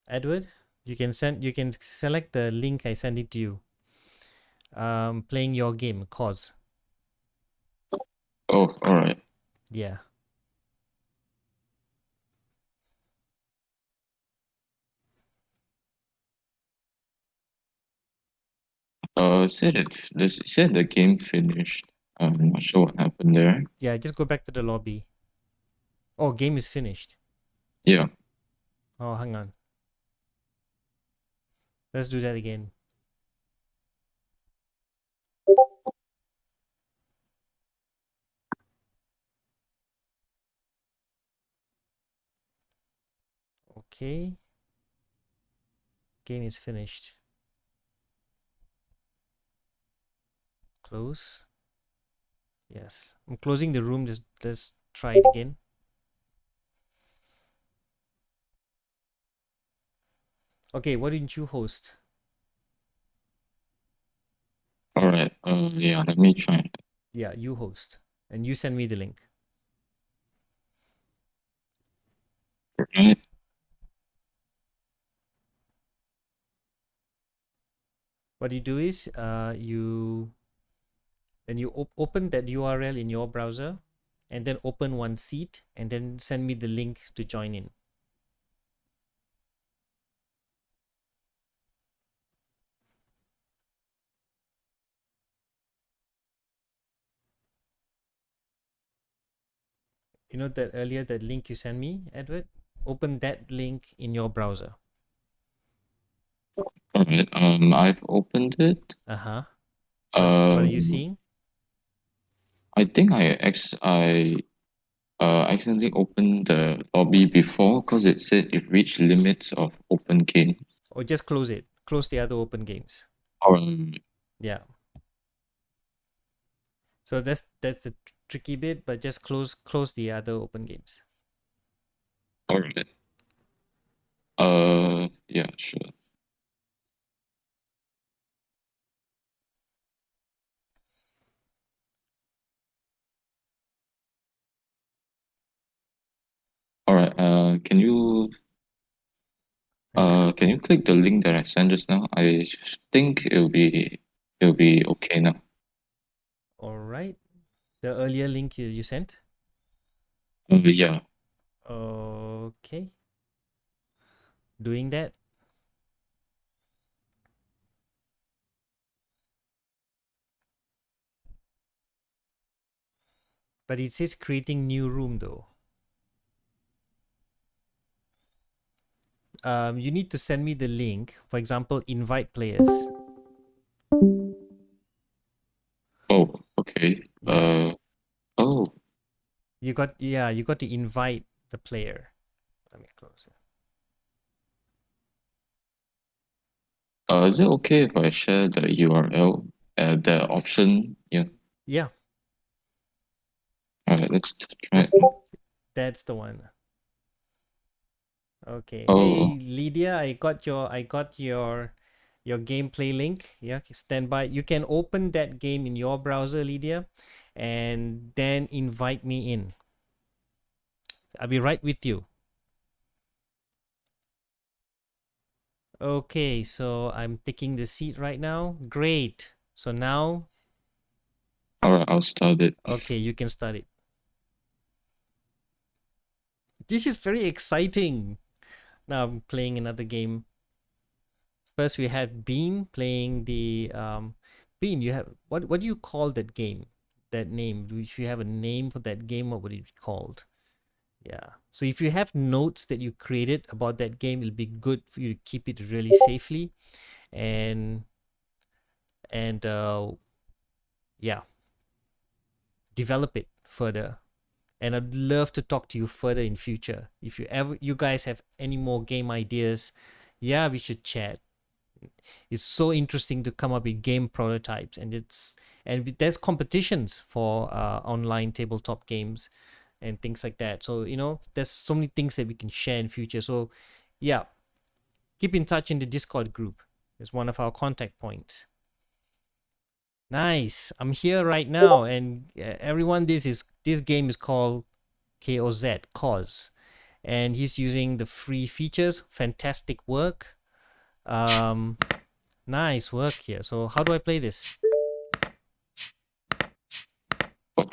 Edward, you can select the link I send it to you. Playing your game, cause. Oh, all right. Yeah. Said the game finished. I'm not sure what happened there. Yeah, just go back to the lobby. Oh, game is finished. Yeah. Oh, hang on. Let's do that again. Okay. Game is finished. Close. Yes. I'm closing the room. Just let's try it again. Okay, why didn't you host? All right. Yeah. Let me try. Yeah, you host. And you send me the link. Right. What you do is when you open that URL in your browser and then open one seat and then send me the link to join in. You know that earlier that link you sent me, Edward? Open that link in your browser. All right. I've opened it. Uh-huh. What are you Um, seeing? I think I accidentally opened the lobby before because it said it reached limits of open game. Or just close it. Close the other open games. Um, Yeah. So that's the tricky bit, but just close the other open games. all right. Yeah, sure. All right. Can you click the link that I sent just now? I think it'll be okay now. All right. The earlier link you sent. Yeah. Okay. Doing that. But it says creating new room though. You need to send me the link. For example, invite players. Oh, okay. Yeah. Oh, You got to invite the player. Let me close it. is it okay if I share the URL, the option? Yeah. Yeah, All right, let's try it. just that's the one. Okay. Oh, Hey Lydia, I got your gameplay link. Yeah, stand by. You can open that game in your browser, Lydia, and then invite me in. I'll be right with you. Okay, so I'm taking the seat right now. Great. So now, all right, I'll start it. okay, you can start it. This is very exciting. Now I'm playing another game. First, we have Bean playing the Bean. You have what do you call that game? That name? If you have a name for that game, what would it be called? Yeah. So if you have notes that you created about that game, it'll be good for you to keep it really safely and and yeah, develop it further. And I'd love to talk to you further in future. If you guys have any more game ideas, yeah, we should chat. It's so interesting to come up with game prototypes, and there's competitions for online tabletop games and things like that. So there's so many things that we can share in future. So yeah, keep in touch in the Discord group. It's one of our contact points. Nice. I'm here right now, and everyone, this game is called KOZ, and he's using the free features. Fantastic work. Um, Nice work here. So how do I play this?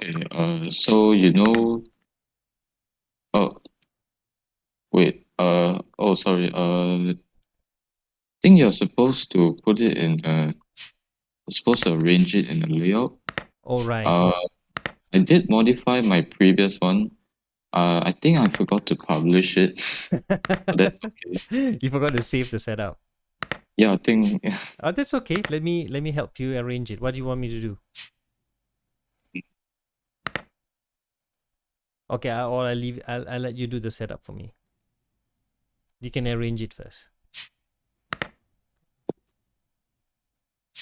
Okay. So you know. Oh, wait. Oh, sorry. Think you're supposed to put it in. Supposed to arrange it in a layout. Oh, right. Uh, I did modify my previous one. I think I forgot to publish it. But that's okay. You forgot to save the setup. Yeah, I think. That's okay. Let me help you arrange it. What do you want me to do? Okay, or I leave. I'll let you do the setup for me. You can arrange it first.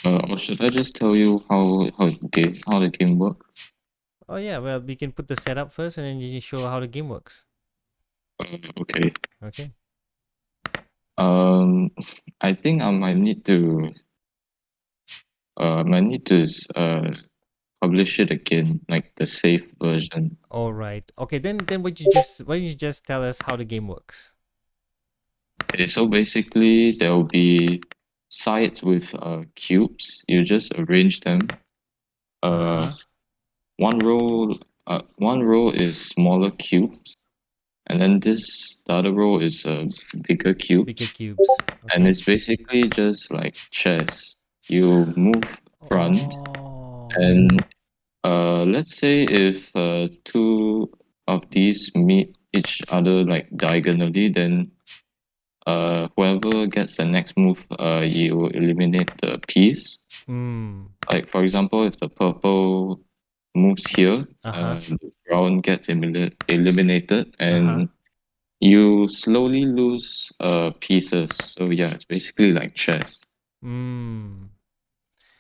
Or should I just tell you how the game works? Oh yeah, well we can put the setup first, and then you show how the game works. Okay. Okay. Um, I think I might need to publish it again, like the safe version. All right. Okay. Then why don't you just tell us how the game works? Okay, so basically there will be sides with cubes. You just arrange them. Uh Uh, huh. one row is smaller cubes, and then the other row is bigger Bigger cubes, cubes. and Okay. it's basically just like chess. You move front, Oh. and let's say if two of these meet each other like diagonally, then whoever gets the next move, you eliminate the piece. Hmm. Like for example, if the purple moves here, Uh huh. the brown gets eliminated, Uh huh. and you slowly lose pieces. So yeah, it's basically like chess. Hmm.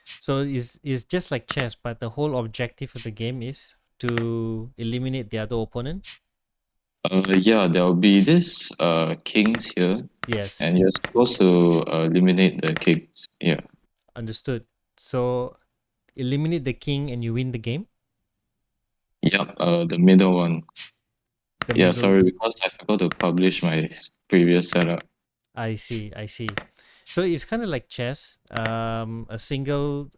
So is just like chess, but the whole objective of the game is to eliminate the other opponent. Yeah, there will be this kings here, Yes. and you're supposed to eliminate the kings. Yeah. Understood. So eliminate the king and you win the game. Yep. The middle one. The Yeah. middle. Sorry, because I forgot to publish my previous setup. I see. I see. So it's kind of like chess. A single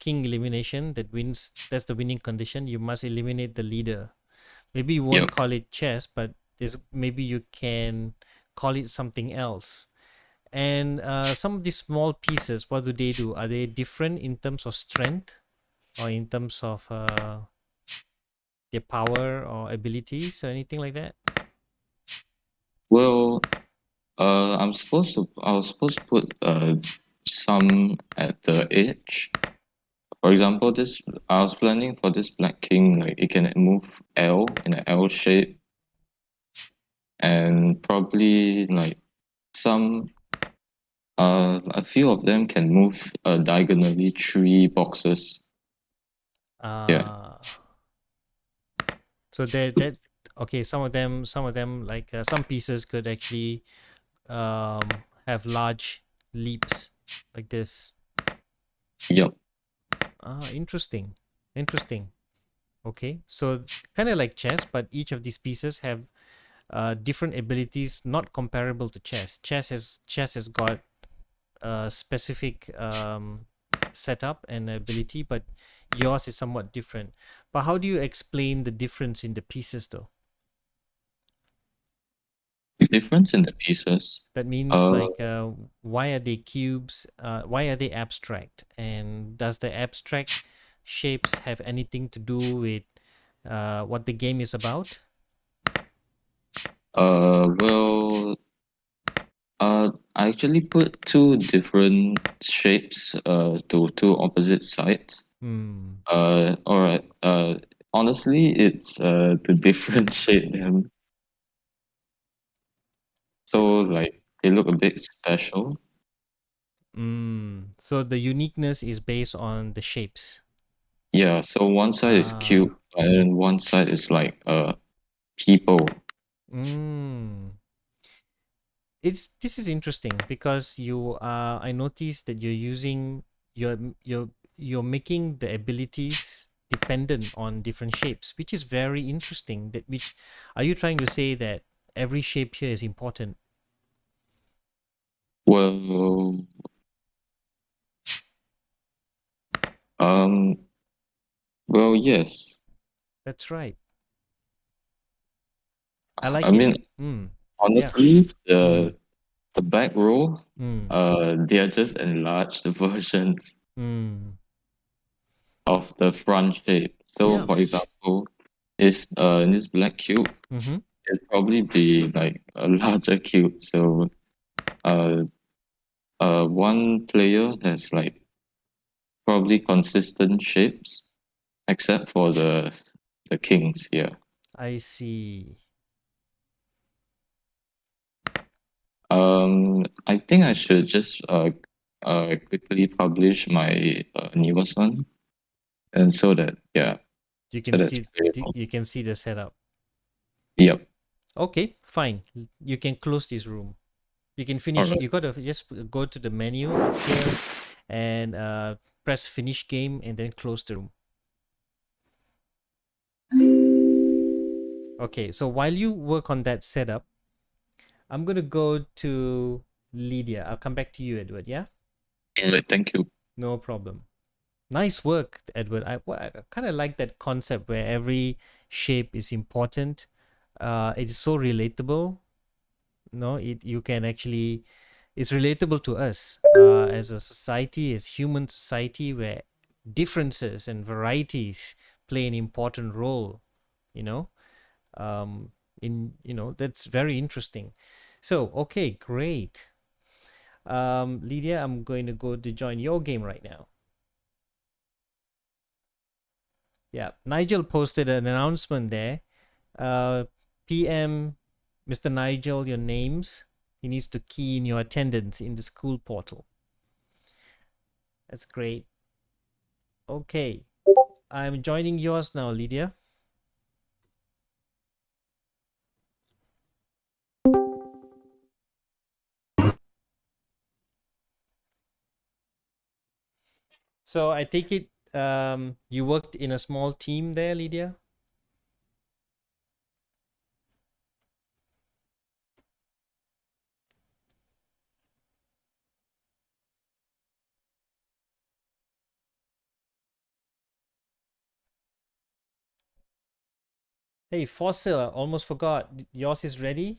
king elimination that wins. That's the winning condition. You must eliminate the leader. Maybe you won't Yep. call it chess, but there's maybe you can call it something else. And some of these small pieces, what do they do? Are they different in terms of strength or in terms of their power or abilities or anything like that? Well, I was supposed to put some at the edge. For example, this I was planning for this black king, like it can move L in an L shape, and probably like some a few of them can move diagonally three boxes. Yeah. Uh, so that okay. Some of them like some pieces could actually have large leaps like this. Yep. Interesting, interesting. Okay, so kind of like chess, but each of these pieces have different abilities not comparable to chess. Chess has got a specific setup and ability, but yours is somewhat different. But how do you explain the difference in the pieces though? The difference in the pieces. That means Uh, like why are they cubes? Why are they abstract? And does the abstract shapes have anything to do with what the game is about? well, I actually put two different shapes to two opposite sides. Hmm. All right. Honestly, it's to differentiate them. So like they look a bit special. So the uniqueness is based on the shapes. Yeah. So one side is cube, Ah. and then one side is like people. Mm. It's this is interesting because I noticed that you're you're you're making the abilities dependent on different shapes, which is very interesting. That which are you trying to say that every shape here is important? Well, um, well, yes. That's right. I like I it. mean, Mm. Yeah. honestly, Mm. the back row, Mm. they are just enlarged versions Mm. of the front shape. So, Yeah. for example, if in this black cube, Mm-hmm. it'd probably be like a larger cube. So, uh, one player has like probably consistent shapes, except for the kings here. I see. I think I should just quickly publish my newest one, and so that yeah, You so can that's see playable. you can see the setup. Yep. Okay, fine. You can close this room. You can All finish. right. You gotta just go to the menu up here and press finish game and then close the room. Okay, so while you work on that setup, I'm gonna go to Lydia. I'll come back to you, Edward. Yeah, All right. Thank you. no problem. Nice work, Edward. I kind of like that concept where every shape is important. It is so relatable. No, it you can actually it's relatable to us as a society, as human society, where differences and varieties play an important role. You know, um, that's very interesting. So, okay, great. Lydia, I'm going to go to join your game right now. Yeah, Nigel posted an announcement there. PM, Mr. Nigel, your names. He needs to key in your attendance in the school portal. That's great. Okay, I'm joining yours now, Lydia. So I take it you worked in a small team there, Lydia? Hey, Fossil, I almost forgot. Yours is ready?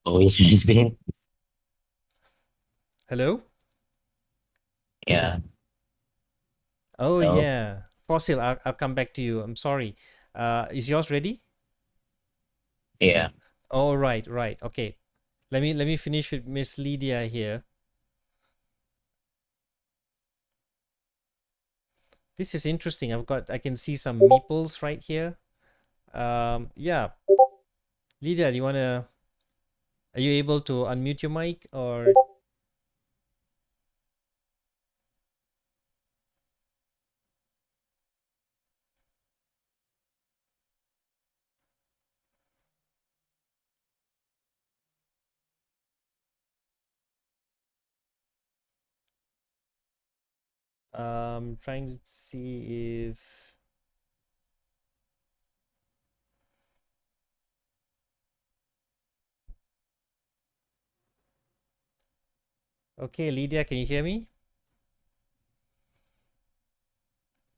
Oh, it's been. Hello? Yeah. Oh, No. yeah. Fossil, I'll come back to you. I'm sorry. Is yours ready? Yeah. Oh, right, right. Okay. Let me finish with Miss Lydia here. This is interesting. I can see some meeples right here. Yeah. Lydia, are you able to unmute your mic or trying to see if okay, Lydia, can you hear me?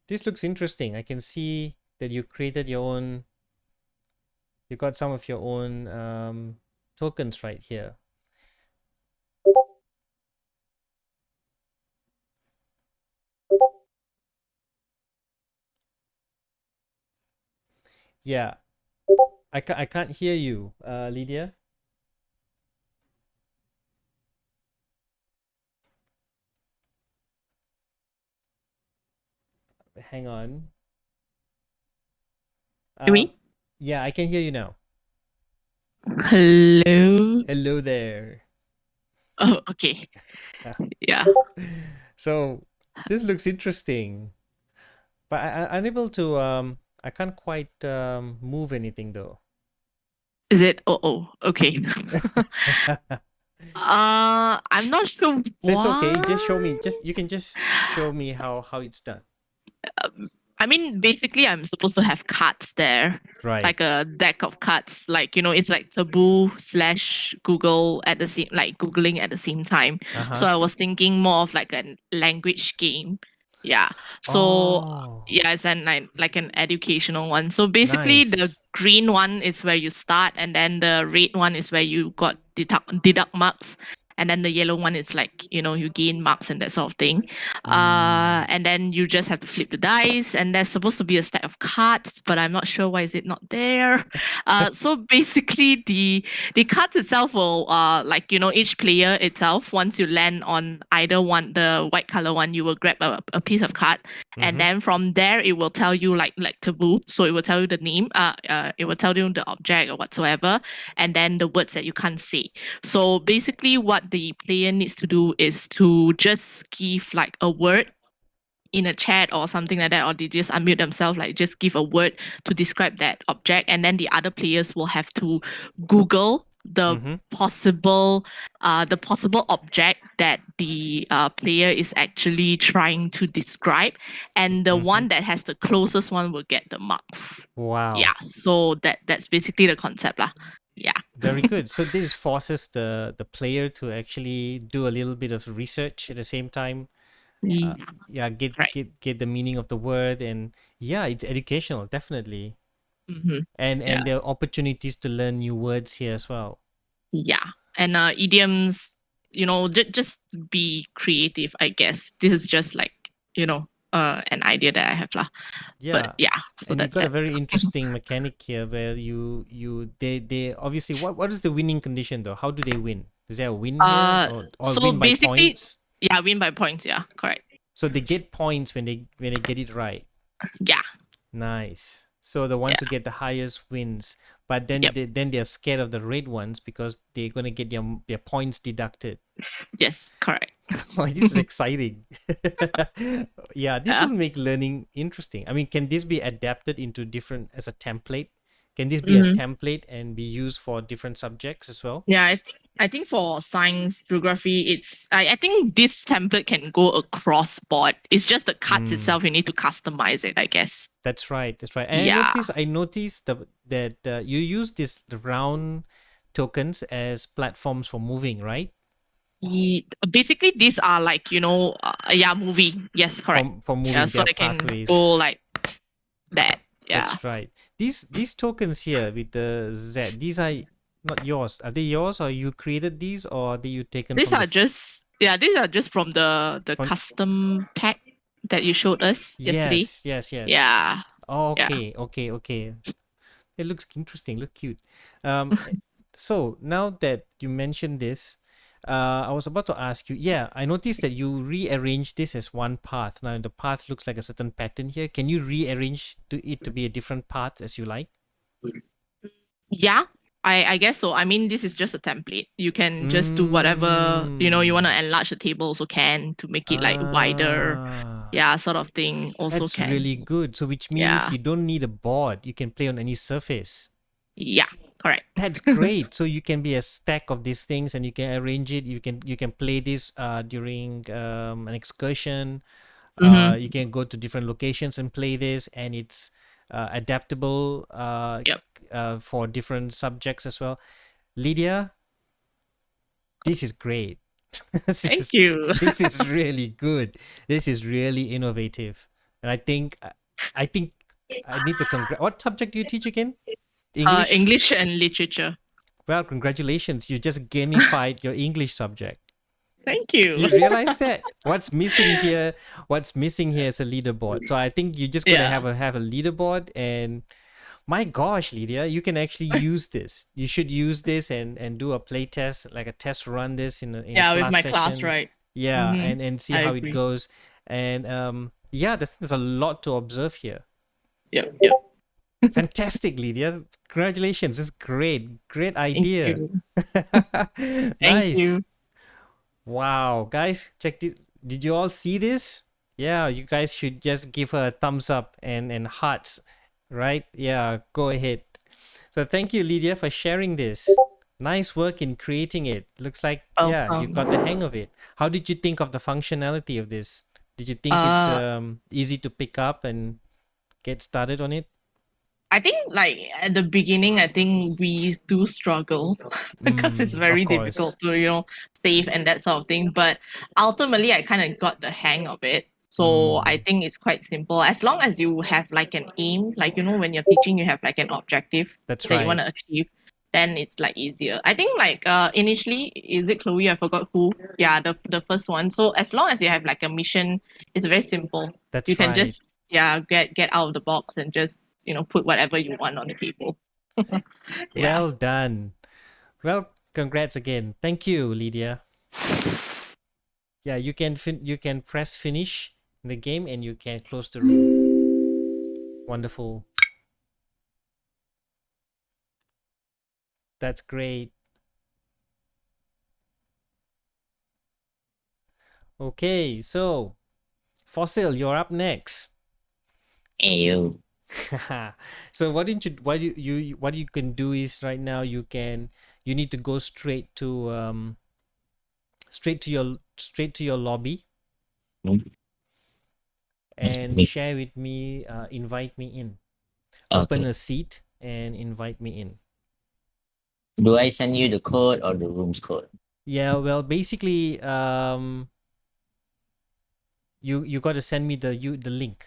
This looks interesting. I can see that you created your own, you got some of your own tokens right here. Yeah, I can't hear you, Lydia. Hang on. Hear me? Yeah, I can hear you now. Hello. Hello there. Oh, okay. Yeah. So this looks interesting, but I'm unable to I can't quite move anything though. Is it? Oh, okay. I'm not sure It's okay. why. Just show me. You can just show me how it's done. I mean, basically, I'm supposed to have cards there, Right. like a deck of cards. Like it's like taboo slash Google at the same, like Googling at the same time. Uh-huh. So I was thinking more of like a language game. Yeah. So Oh, yeah, it's like an educational one. So basically, the nice. green one is where you start, and then the red one is where you got deduct marks, and then the yellow one is like you gain marks and that sort of thing. And then you just have to flip the dice, and there's supposed to be a stack of cards, but I'm not sure why is it not there. So basically, the cards itself will like each player itself, once you land on either one, the white color one, you will grab a piece of card, and then from there it will tell you like taboo, so it will tell you the name, it will tell you the object or whatsoever, and then the words that you can't say. So basically what the player needs to do is to just give like a word in a chat or something like that, or they just unmute themselves, like just give a word to describe that object, and then the other players will have to Google the possible object that the player is actually trying to describe, and the one that has the closest one will get the marks. Wow. Yeah, so that's basically the concept lah. Yeah. Very good. So this forces the player to actually do a little bit of research at the same time. Yeah. Yeah, Right. get the meaning of the word, and yeah, it's educational, definitely. Mm-hmm. And Yeah. there are opportunities to learn new words here as well. Yeah. And idioms, just be creative, I guess. This is just like, an idea that I have lah. Yeah. But yeah, so And you that's got a that. very interesting mechanic here where they obviously, what is the winning condition though? How do they win? Is there a win here, or So win by basically, points? yeah, win by points, yeah, correct. So they get points when they get it right. Yeah. Nice. So the ones who get the highest wins, but then Yep. they're scared of the red ones because they're gonna get their points deducted. Yes, correct. Oh, this is exciting. Yeah, this Yeah. will make learning interesting. I mean, can this be adapted into different as a template? Can this be a template and be used for different subjects as well? Yeah, I think for science, geography, I think this template can go across board. It's just the cards itself, you need to customize it, I guess. That's right. That's right. And Yeah. I noticed that you use the round tokens as platforms for moving, right? Basically, these are like, movie. Yes, correct. For moving Yeah, so their they can pathways. go like that. Yeah. That's right. These tokens here with the Z, these are not yours. Are they yours, or you created these, or are you taken These from are just from the custom pack that you showed us yesterday. Yes. Yeah. Oh, Yeah. okay. It looks interesting. Look cute. So now that you mentioned this, I was about to ask you. Yeah, I noticed that you rearranged this as one path. Now the path looks like a certain pattern here. Can you rearrange it to be a different path as you like? Yeah, I guess so. I mean, this is just a template. You can just do whatever, you want to enlarge the table also can to make it like wider. Ah, Yeah, sort of thing also that's can. really good. So which means Yeah. you don't need a board. You can play on any surface. Yeah, correct. That's great. So you can be a stack of these things, and you can arrange it. You can play this during an excursion. You can go to different locations and play this, and it's adaptable Yep. for different subjects as well. Lydia, this is great. Thank you. This is really good. This is really innovative, and I think I need to What subject do you teach again? English. English and literature. Well, congratulations! You just gamified your English subject. Thank you. You realize that what's missing here is a leaderboard. So I think you just gonna Yeah. have a leaderboard, and my gosh, Lydia, you can actually use this. You should use this and do a play test, like a test run this in a Yeah, with class my session. class, right? Yeah, Mhm. and see I how agree. it goes. And yeah, there's a lot to observe here. Yep. Fantastic, Lydia. Congratulations. This is great. Great Thank idea. you. Nice. Thank you. Wow, guys, check this. Did you all see this? Yeah, you guys should just give her a thumbs up and hearts, right? Yeah, go ahead. So thank you, Lydia, for sharing this. Nice work in creating it. Looks like you got the hang of it. How did you think of the functionality of this? Did you think it's easy to pick up and get started on it? I think like at the beginning, I think we do struggle because it's very of course. difficult to, save and that sort of thing. But ultimately, I kind of got the hang of it. So I Mm. think it's quite simple. As long as you have like an aim, like when you're teaching, you have like an objective That's that you want right. to achieve, then it's like easier. I think like initially, is it Chloe? I forgot who. Yeah, the first one. So as long as you have like a mission, it's very simple. You That's can right. just get out of the box and just put whatever you want on the table. Yeah. Well done. Well, congrats again. Thank you, Lydia. Yeah, you can press finish in the game and you can close the room. Wonderful. That's great. Okay, so Fossil, you're up next. Ayo. So what you can do is right now you need to go straight to your lobby Hmm? and Me. share with me, invite me in. Open Okay. a seat and invite me in. Do I send you the code or the room's code? Yeah, well, basically, you got to send me the link,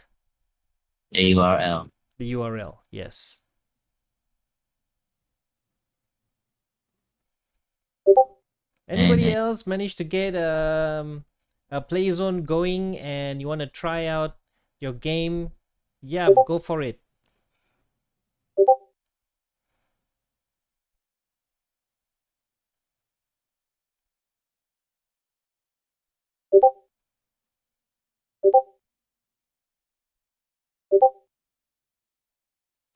The URL. the URL. Yes. And Anybody else managed to get a play zone going and you want to try out your game? Yeah, go for it.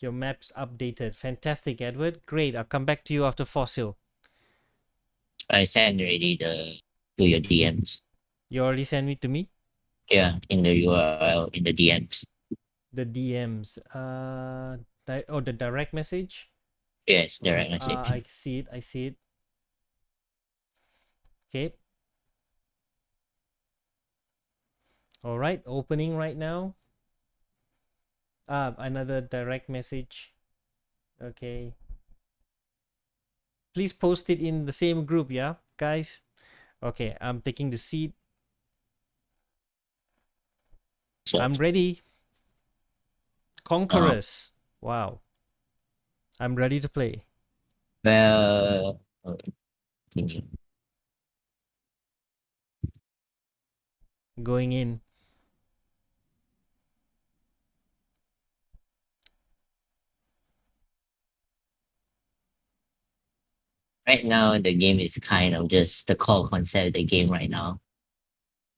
Your map's updated. Fantastic, Edward. Great. I'll come back to you after Fossil. I sent already to your DMs. You already sent me to me? Yeah, in the URL in the DMs. The DMs. The direct message? Yes, direct message. I see it. I see it. Okay. All right. Opening right now. Another direct message. Okay. Please post it in the same group, yeah, guys? Okay, I'm taking the seat. So, I'm ready. Conquerors. Wow. I'm ready to play. well, continue. Going in. Right now, the game is kind of just the core concept of the game right now.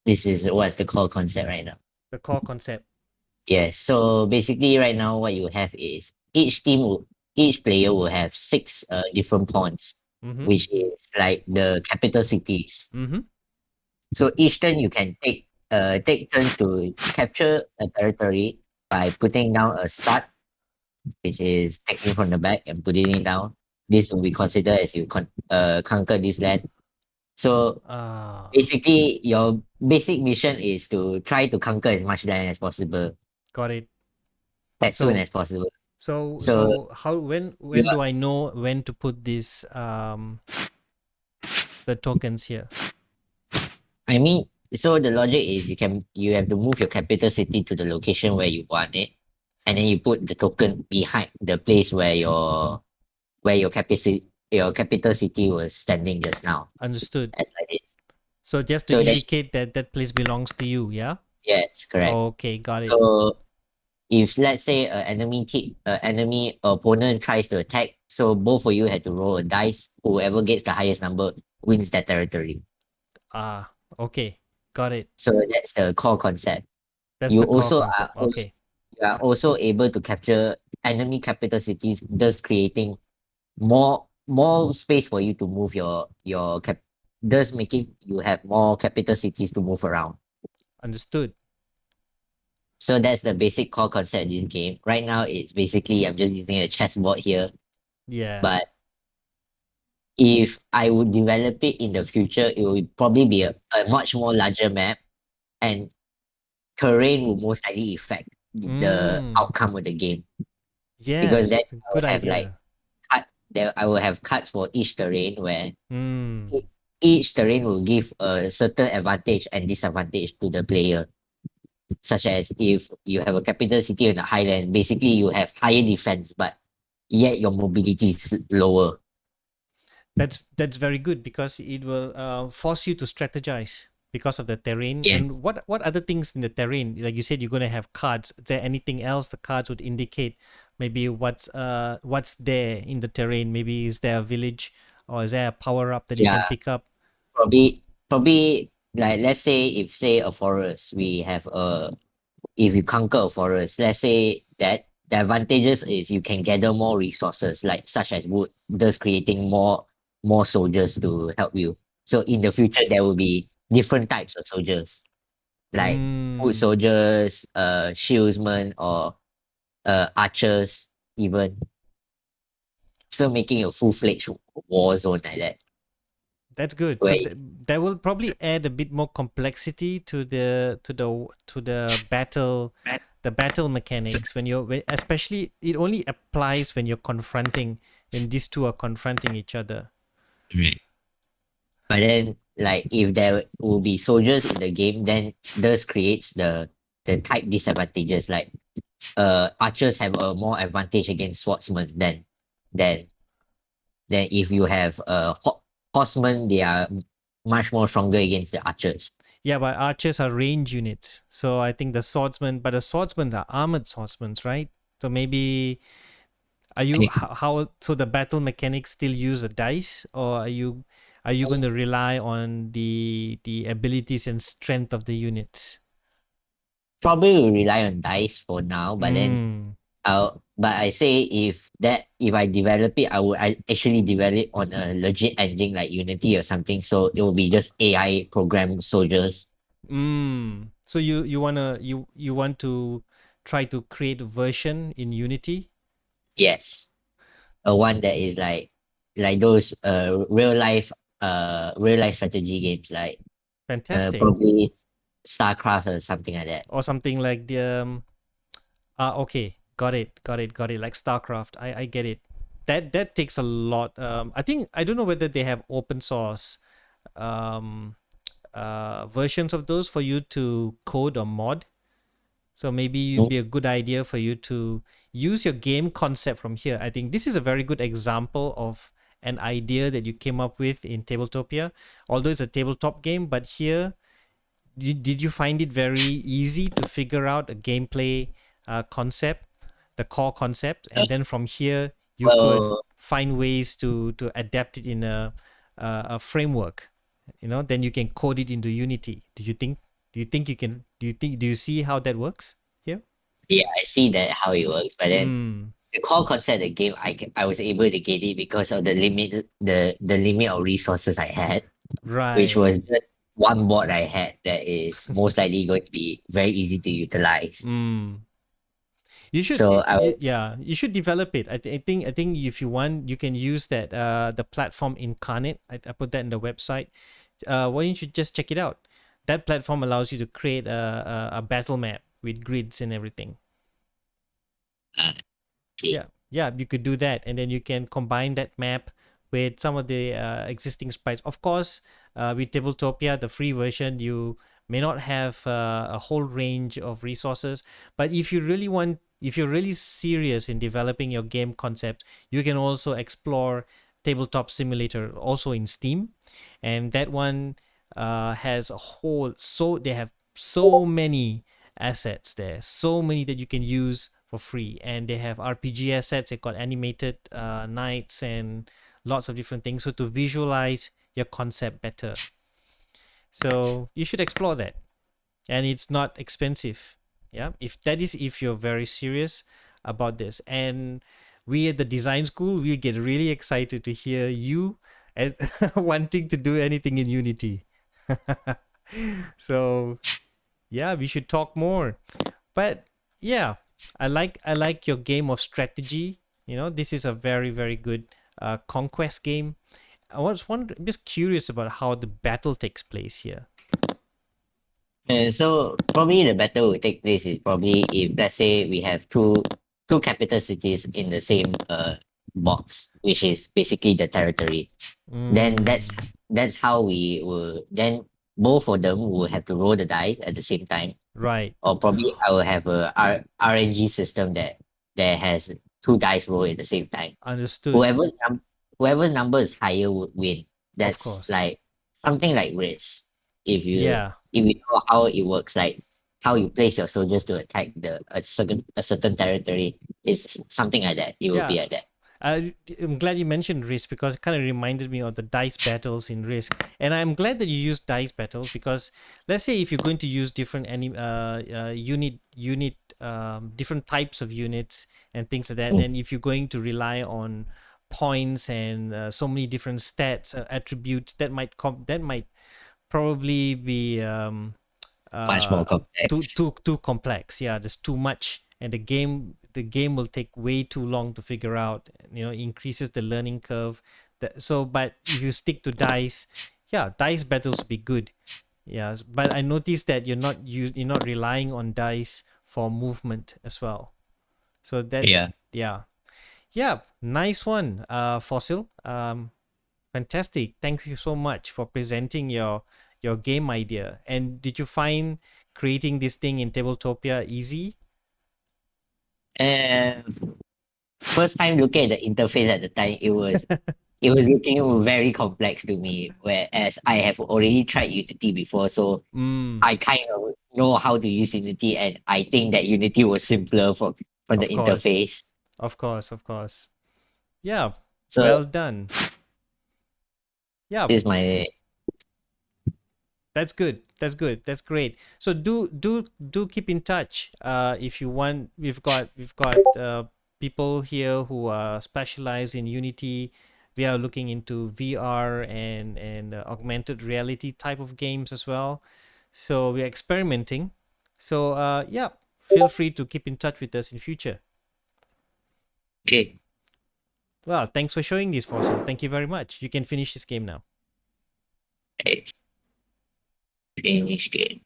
This is what's the core concept right now. The core concept. Yes. So basically, right now, what you have is each player will have six different pawns, Mm-hmm. which is like the capital cities. Mm-hmm. So each turn you can take turns to capture a territory by putting down a start, which is taking from the back and putting it down. This will be considered as you conquer this land. So Ah, basically, your basic mission is to try to conquer as much land as possible got it. as soon So as possible. so So so how you when do I know when to put this the tokens here? I mean, so the logic is you have to move your capital city to the location where you want it, and then you put the token behind the place where your capital city was standing just now. Understood. As like this. So just to So then indicate that that place belongs to you, yeah? yes, correct. Okay, got it. So if let's say an enemy opponent tries to attack, so both of you had to roll a dice. Whoever gets the highest number wins that territory. Ah, okay. Got it. So that's the core concept. That's You the core also concept. Okay. you are also able to capture enemy capital cities, thus creating more space for you to move thus making you have more capital cities to move around. Understood. So that's the basic core concept of this game. Right now, it's basically I'm just using a chessboard here, Yeah. but if I would develop it in the future, it would probably be a much more larger map, and terrain will most likely affect the Mm, outcome of the game because then yes. I will Good have like idea. I will have cards for each terrain where Mm, each terrain will give a certain advantage and disadvantage to the player. such as if you have a capital city in the highland, basically you have higher defense, but yet your mobility is lower. That's very good because it will force you to strategize because of the terrain. Yes. And what other things in the terrain? Like you said, you're gonna have cards. Is there anything else the cards would indicate? Maybe what's there in the terrain? Maybe is there a village or is there a power up that you can Yeah, pick up? probably like let's say if say a forest, we have a if you conquer a forest, let's say that the advantages is you can gather more resources, like such as wood, thus creating more soldiers to help you. So in the future, there will be different types of soldiers, like foot Mm, soldiers, shieldsmen, or archers, even. So making a full-fledged war zone like that. that's good. So Where that will probably add a bit more complexity to the battle, the battle mechanics especially it only applies when you're confronting, when these two are confronting each other. Right. But then, like, if there will be soldiers in the game, then this creates the type disadvantages. Like, archers have a more advantage against swordsmen than than if you have horsemen. They are much more stronger against the archers. Yeah, but archers are range units. So I think the swordsmen are armored swordsmen, right? So maybe how so the battle mechanics still use a dice, or are you going to rely on the abilities and strength of the units? Probably will rely on dice for now, but then Mm. but I say if I develop it, I actually develop it on a legit engine like Unity or something. So it will be just AI programmed soldiers. So you want to try to create a version in Unity? Yes, a one that is like those real life strategy games like Fantastic. probably StarCraft or something like that. Or something like the okay, got it, like StarCraft. I get it. That takes a lot. I think I don't know whether they have open source um versions of those for you to code or mod. So maybe it'd Mm. be a good idea for you to use your game concept from here. I think this is a very good example of an idea that you came up with in Tabletopia. Although it's a tabletop game, but here, did you find it very easy to figure out a gameplay concept, the core concept, and then from here you could Well, find ways to adapt it in a framework? Then you can code it into Unity. Do you think you can? Do you see how that works here? yeah, I see that how it works, but then Mm, the core concept of the game, I was able to get it because of the limit of resources I had, which right. was just one board I had that is most likely going to be very easy to utilize. Mm. You should, So I was yeah, you should develop it. I think if you want, you can use that the platform Incarnate. I put that in the website. Why don't you just check it out? That platform allows you to create a battle map with grids and everything. see. Yeah, you could do that, and then you can combine that map with some of the existing sprites. Of course, with Tabletopia, the free version, you may not have a whole range of resources, but if you're really serious in developing your game concept, you can also explore Tabletop Simulator also in Steam, and that one has a whole, so they have so many assets there, so many that you can use for free, and they have RPG assets. They've got animated knights and lots of different things, so to visualize your concept better. So you should explore that, and it's not expensive. Yeah, if you're very serious about this. And we at the design school, we get really excited to hear you and wanting to do anything in Unity. So yeah, we should talk more. But yeah, I like your game of strategy. This is a very, very good conquest game. I'm just curious about how the battle takes place here. So probably the battle will take place is probably if let's say we have two capital cities in the same box, which is basically the territory. Then that's Mm, that's how we will then both of them will have to roll the die at the same time. Right. Or probably I will have a RNG system that has two dice roll at the same time. Understood. Whoever's number is higher would win. Of That's course. like something like race. Yeah. If you know how it works, like how you place your soldiers to attack a certain territory, it's something like that. It will be Yeah. like that. I'm glad you mentioned Risk because it kind of reminded me of the dice battles in Risk, and I'm glad that you used dice battles because let's say if you're going to use different different types of units and things like that, and if you're going to rely on points and so many different stats attributes, that might probably be Much more complex. too complex. Yeah, there's too much, and the game will take way too long to figure out. Increases the learning curve. But if you stick to dice, yeah, dice battles will be good. Yeah, but I noticed that you're not relying on dice for movement as well. So that Yeah. yeah, nice one, Fossil. Fantastic. Thank you so much for presenting your game idea. And did you find creating this thing in Tabletopia easy? And first time looking at the interface at the time, it was looking very complex to me. Whereas I have already tried Unity before, so Mm, I kind of know how to use Unity, and I think that Unity was simpler from the of course. interface. Of course, of course. Yeah, So well done. Yeah, this is my that's good. That's good. That's great. So do keep in touch. If you want, we've got people here who are specialized in Unity. We are looking into VR and augmented reality type of games as well. So we're experimenting. So yeah, feel free to keep in touch with us in future. okay. Well, thanks for showing this, Fossil. Thank you very much. You can finish this game now. Finish game.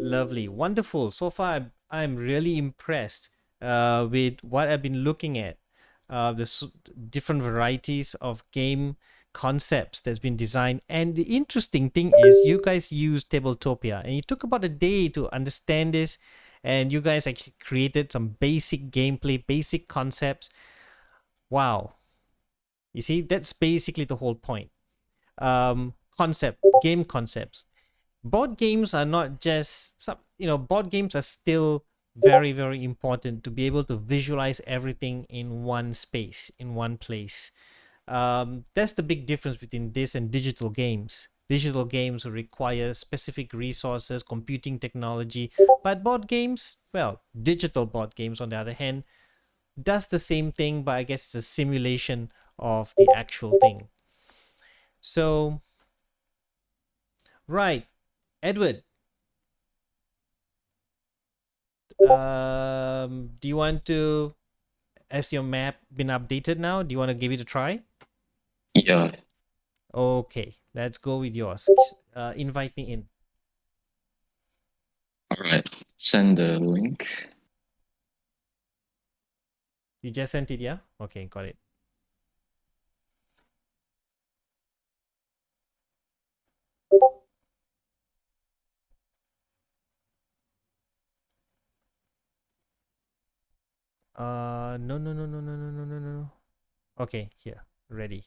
Lovely, wonderful. So far, I'm really impressed with what I've been looking at. Different varieties of game concepts that's been designed. And the interesting thing is, you guys use Tabletopia, and it took about a day to understand this. And you guys actually created some basic gameplay, basic concepts. Wow. You see, that's basically the whole point. Game concepts. Board games are not just board games are still very, very important to be able to visualize everything in one space, in one place. That's the big difference between this and digital games. Digital games require specific resources, computing technology, but board games, well, digital board games on the other hand, does the same thing, but I guess it's a simulation of the actual thing. So right, Edward, do you want to, has your map been updated now? Do you want to give it a try? Yeah. Okay, let's go with yours. Invite me in. All right. Send the link. You just sent it, yeah? Okay, got it. No, no, no, no, no, no, no, no, no. Okay, here, ready.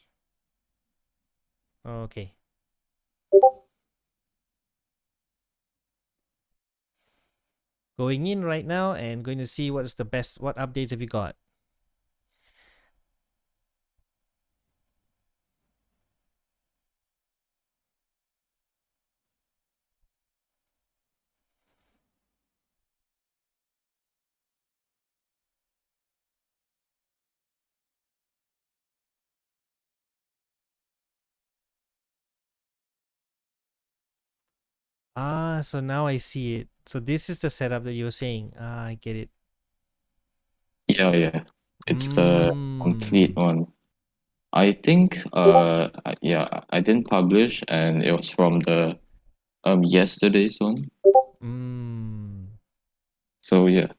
Okay. Going in right now and going to see what updates have you got. So now I see it. So this is the setup that you're saying. I get it. Yeah. It's the complete one. I think yeah, I didn't publish and it was from the yesterday's one. So yeah.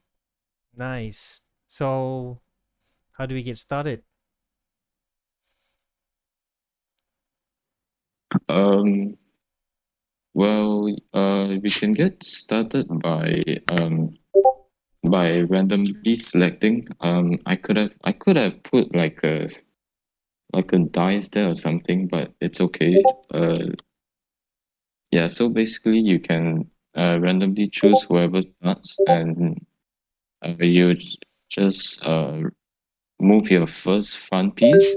Nice. So how do we get started? Um Well, we can get started by randomly selecting. I could have put like a dice there or something, but it's okay. Yeah. So basically, you can randomly choose whoever starts, and you just move your first front piece,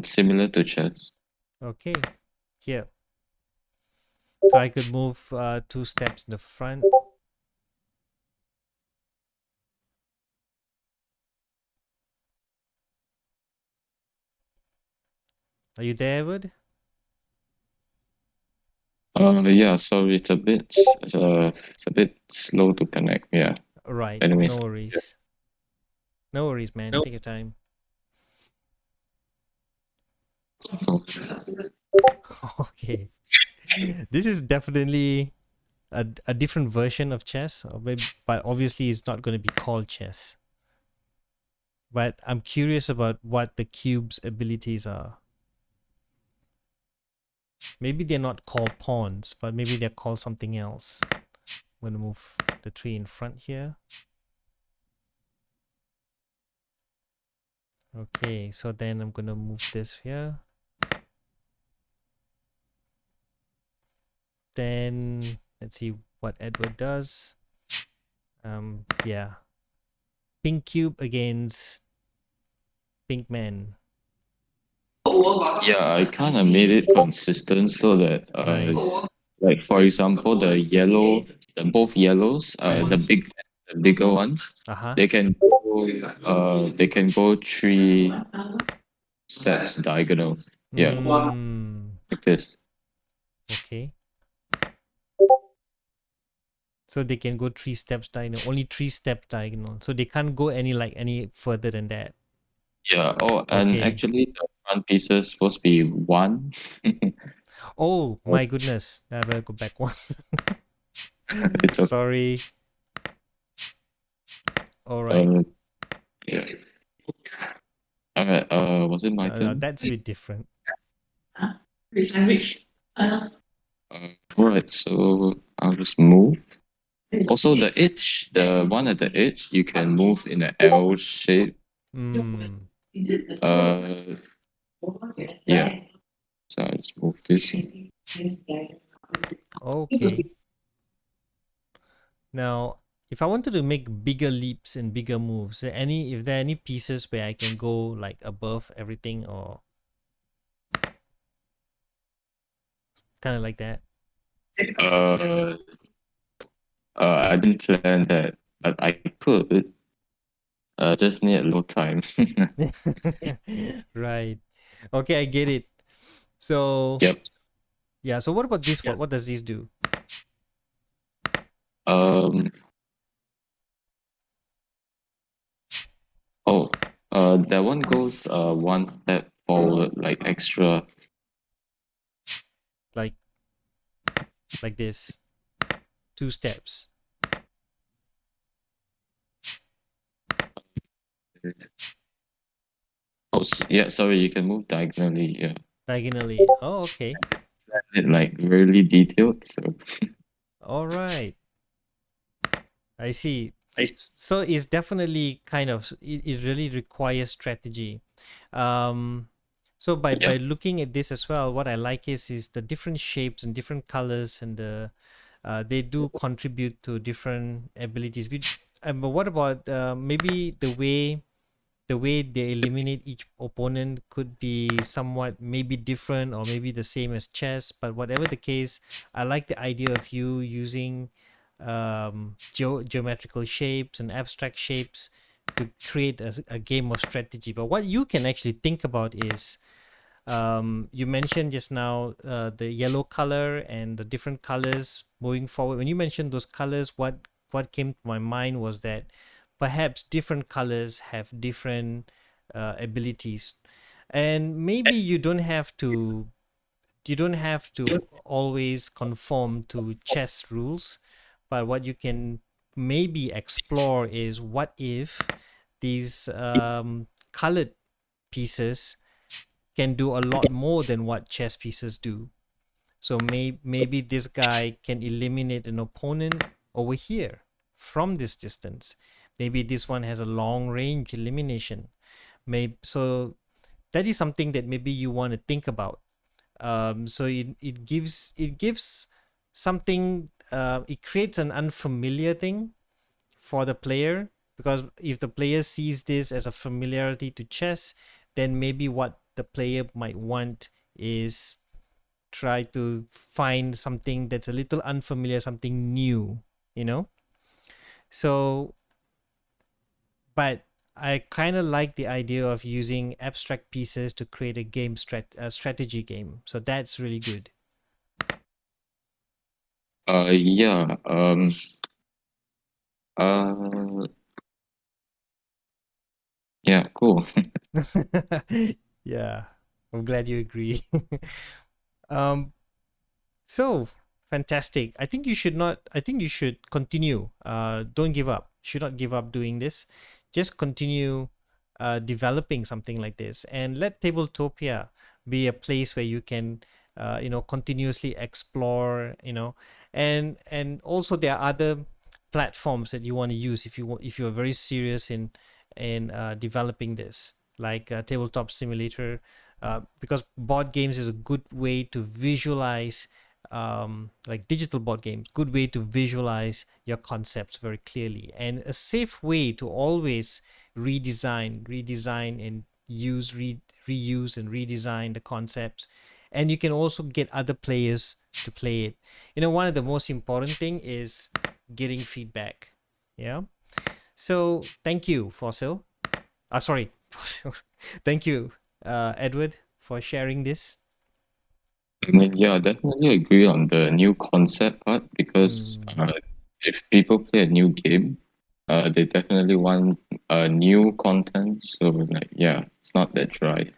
similar to chess. Okay, here. So I could move 2 steps in the front. Are you there, Edward? Yeah. Sorry, it's a bit slow to connect. Yeah. Right, Anyways. no worries. No worries, man. Take your time. Okay. This is definitely a different version of chess, or maybe, but obviously it's not going to be called chess. But I'm curious about what the cube's abilities are. Maybe they're not called pawns, but maybe they're called something else. I'm going to move the tree in front here. Okay, so then I'm going to move this here. Then let's see what Edward does. Yeah. Pink cube against pink man. Yeah, I kind of made it consistent so that Nice. like for example, both yellows, the bigger ones, Uh-huh. they can go 3 steps diagonal. Yeah, Mm, like this. okay. So they can go 3 steps diagonal, only 3 steps diagonal. So they can't go any further than that. Yeah. Oh, and Okay. actually, the front piece is supposed to be one. Oh my goodness. I better go back one. It's okay. Sorry. All right. Yeah. All right. Was it my turn? That's a bit different. All right. So I'll just move. Also, the one at the edge, you can move in an L shape. Mm, Uh, yeah. So I just move this. okay. Now, if I wanted to make bigger leaps and bigger moves, if there are any pieces where I can go like above everything or kind of like that? Uh, I didn't plan that, but I could. Just need a little time. Right. Okay, I get it. So Yep. yeah, so what about this one? What does this do? Um. Oh. That one goes one step forward, like extra. Like this. 2 steps. Oh, yeah. Sorry, you can move diagonally. Yeah. Diagonally. Oh, okay. It like really detailed. So. All right. I see. So it's definitely kind of it really requires strategy. So by looking at this as well, what I like is the different shapes and different colors and they do contribute to different abilities. But what about maybe the way they eliminate each opponent could be somewhat maybe different or maybe the same as chess, but whatever the case, I like the idea of you using geometrical shapes and abstract shapes to create a game of strategy. But what you can actually think about is you mentioned just now the yellow color and the different colors moving forward. When you mentioned those colors, what came to my mind was that perhaps different colors have different abilities, and maybe you don't have to always conform to chess rules, but what you can maybe explore is what if these colored pieces can do a lot more than what chess pieces do. So maybe this guy can eliminate an opponent over here from this distance. Maybe this one has a long range elimination. So that is something that maybe you want to think about. So it gives something, it creates an unfamiliar thing for the player, because if the player sees this as a familiarity to chess, then maybe what the player might want is try to find something that's a little unfamiliar, something new, you know. So but I kind of like the idea of using abstract pieces to create a strategy game. So that's really good. Yeah. Uh. Yeah. Cool. Yeah, I'm glad you agree. um, so fantastic. I think you should not. I think you should continue. Don't give up. Should not give up doing this. Just continue developing something like this, and let Tabletopia be a place where you can, continuously explore. And also there are other platforms that you want to use if you are very serious in developing this, like Tabletop Simulator, because board games is a good way to visualize, like digital board games, good way to visualize your concepts very clearly, and a safe way to always redesign and reuse and redesign the concepts. And you can also get other players to play it. One of the most important thing is getting feedback. Yeah. So thank you, Fossil. Sorry, Fossil. Thank you, Edward, for sharing this. I mean, yeah, definitely agree on the new concept part because if people play a new game, they definitely want new content. So, like, yeah, it's not that dry.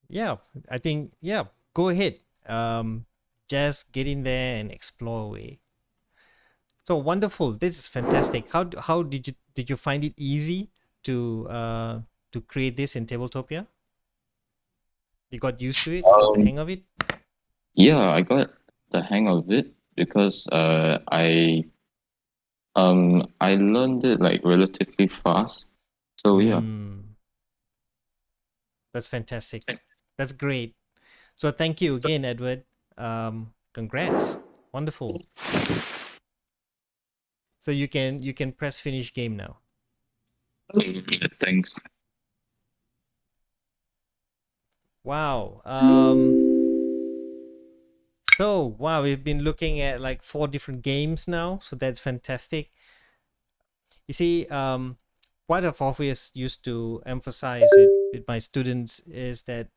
Yeah, I think, yeah, go ahead. Just get in there and explore away. So wonderful. This is fantastic. How did you find it easy to create this in Tabletopia? You got used to it? You got the Um, hang of it? yeah, I got the hang of it because I learned it like relatively fast. So yeah. That's fantastic. That's great. So thank you again, Edward. Congrats. Wonderful. So you can press finish game now. Thanks. Wow. So wow, we've been looking at like 4 different games now. So that's fantastic. You see, what I've always used to emphasize with my students is that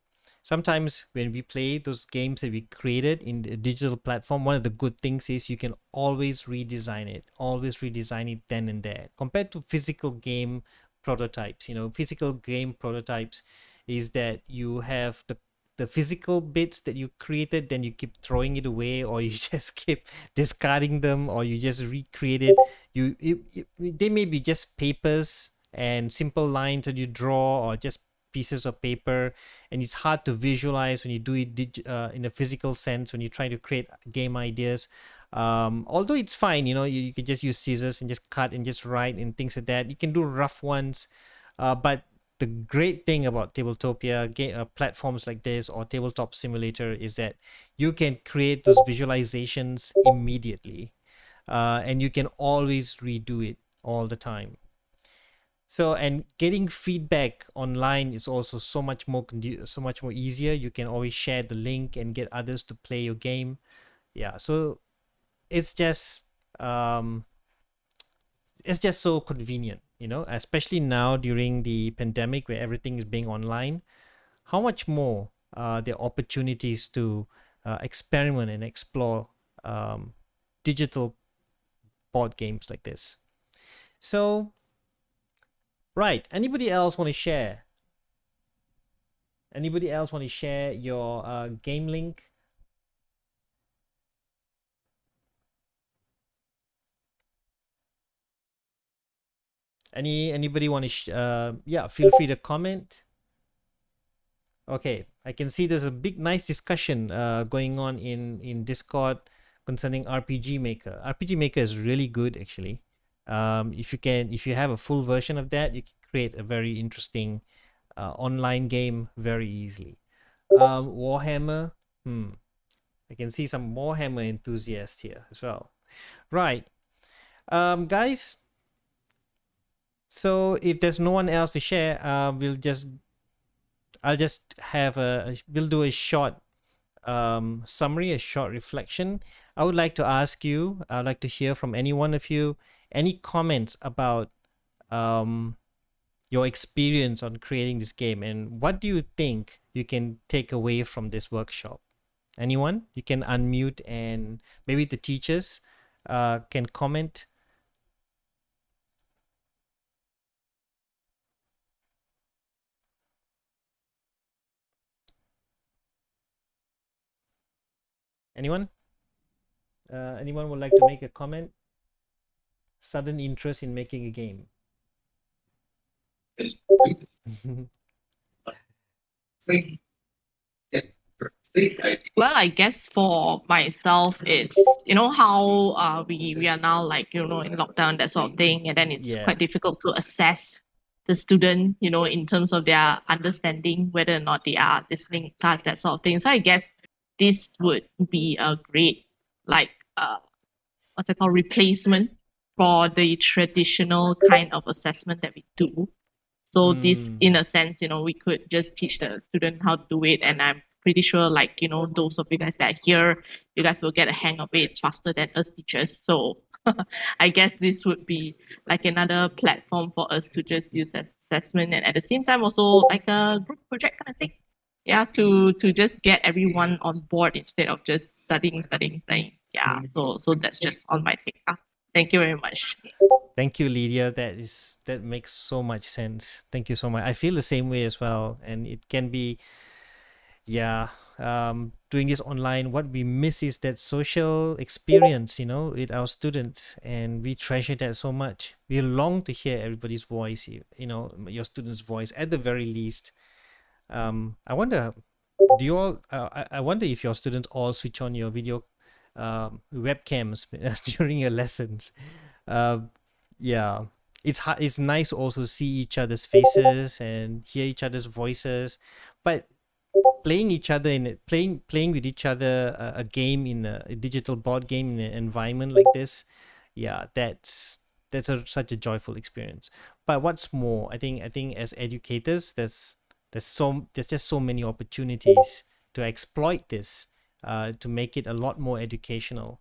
sometimes when we play those games that we created in the digital platform, one of the good things is you can always redesign it then and there, compared to physical game prototypes. Physical game prototypes is that you have the physical bits that you created, then you keep throwing it away, or you just keep discarding them, or you just recreate it. They may be just papers and simple lines that you draw, or just pieces of paper, and it's hard to visualize when you do it in a physical sense, when you try to create game ideas. Although it's fine, you can just use scissors and just cut and just write and things like that. You can do rough ones, but the great thing about Tabletopia platforms like this, or Tabletop Simulator, is that you can create those visualizations immediately, and you can always redo it all the time. So, and getting feedback online is also so much more easier. You can always share the link and get others to play your game. Yeah, so it's just so convenient, especially now during the pandemic where everything is being online. How much more there are opportunities to experiment and explore digital board games like this. So, right, anybody else want to share? Anybody else want to share your game link? Anybody want to? Yeah, feel free to comment. Okay, I can see there's a big, nice discussion going on in Discord concerning RPG Maker. RPG Maker is really good, actually. If you have a full version of that, you can create a very interesting online game very easily. Warhammer. I can see some Warhammer enthusiasts here as well. Right, guys. So if there's no one else to share, I'll just have we'll do a short summary, a short reflection. I would like to ask you, I'd like to hear from any one of you, any comments about um, your experience on creating this game, and what do you think you can take away from this workshop? Anyone? You can unmute, and maybe the teachers can comment. Anyone? Anyone would like to make a comment? Sudden interest in making a game. Well, I guess for myself, it's how we are now, like, in lockdown, that sort of thing, and then it's Yeah. quite difficult to assess the student, in terms of their understanding, whether or not they are listening to class, that sort of thing. So I guess this would be a great, like, what's it called, replacement for the traditional kind of assessment that we do. So this, in a sense, we could just teach the student how to do it. And I'm pretty sure, like, those of you guys that are here, you guys will get a hang of it faster than us teachers. So I guess this would be like another platform for us to just use as assessment, and at the same time also like a group project kind of thing. Yeah, to just get everyone on board instead of just studying. Yeah. So that's just on my take. Thank you very much. Thank you, Lydia. That makes so much sense. Thank you so much. I feel the same way as well, and it can be, yeah. Doing this online, what we miss is that social experience, with our students, and we treasure that so much. We long to hear everybody's voice, your students' voice at the very least. I wonder, do you all? I wonder if your students all switch on your video webcams during your lessons. Uh, yeah, it's nice to also see each other's faces and hear each other's voices, but playing with each other a game in a digital board game in an environment like this, yeah, such a joyful experience. But what's more, I think as educators, there's just so many opportunities to exploit this, to make it a lot more educational.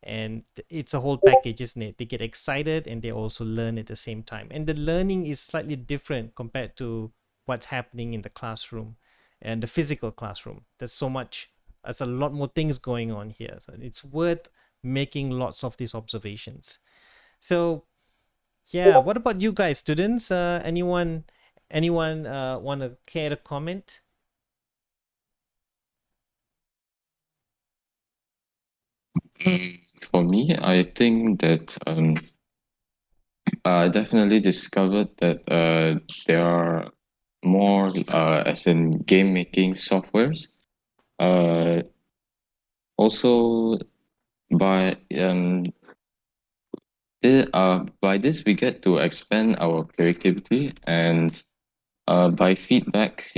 And it's a whole package, isn't it? They get excited and they also learn at the same time, and the learning is slightly different compared to what's happening in the classroom and the physical classroom. There's a lot more things going on here, so it's worth making lots of these observations. So yeah, what about you guys, students? Anyone want to care to comment? For me, I think that I definitely discovered that there are more, as in game making softwares. Also, by by this we get to expand our creativity, and by feedback,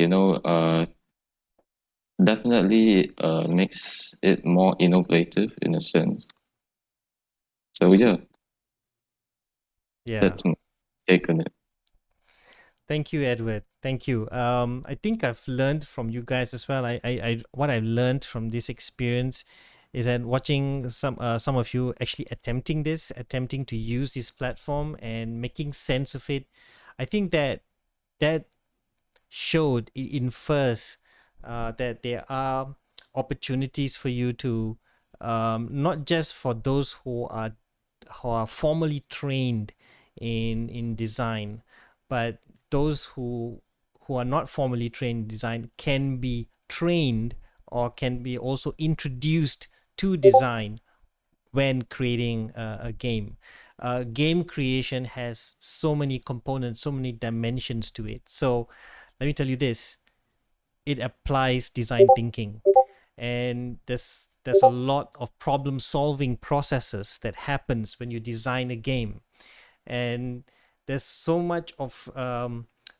definitely makes it more innovative in a sense. So yeah, Yeah. that's my take on it. Thank you, Edward. Thank you. I think I've learned from you guys as well. What I learned from this experience is that watching some of you actually attempting to use this platform and making sense of it. I think that it infers that there are opportunities for you to, not just for those who are formally trained in design, but those who are not formally trained in design can be trained or can be also introduced to design when creating a game. Game creation has so many components, so many dimensions to it. So let me tell you this: it applies design thinking, and there's a lot of problem solving processes that happens when you design a game, and there's so much of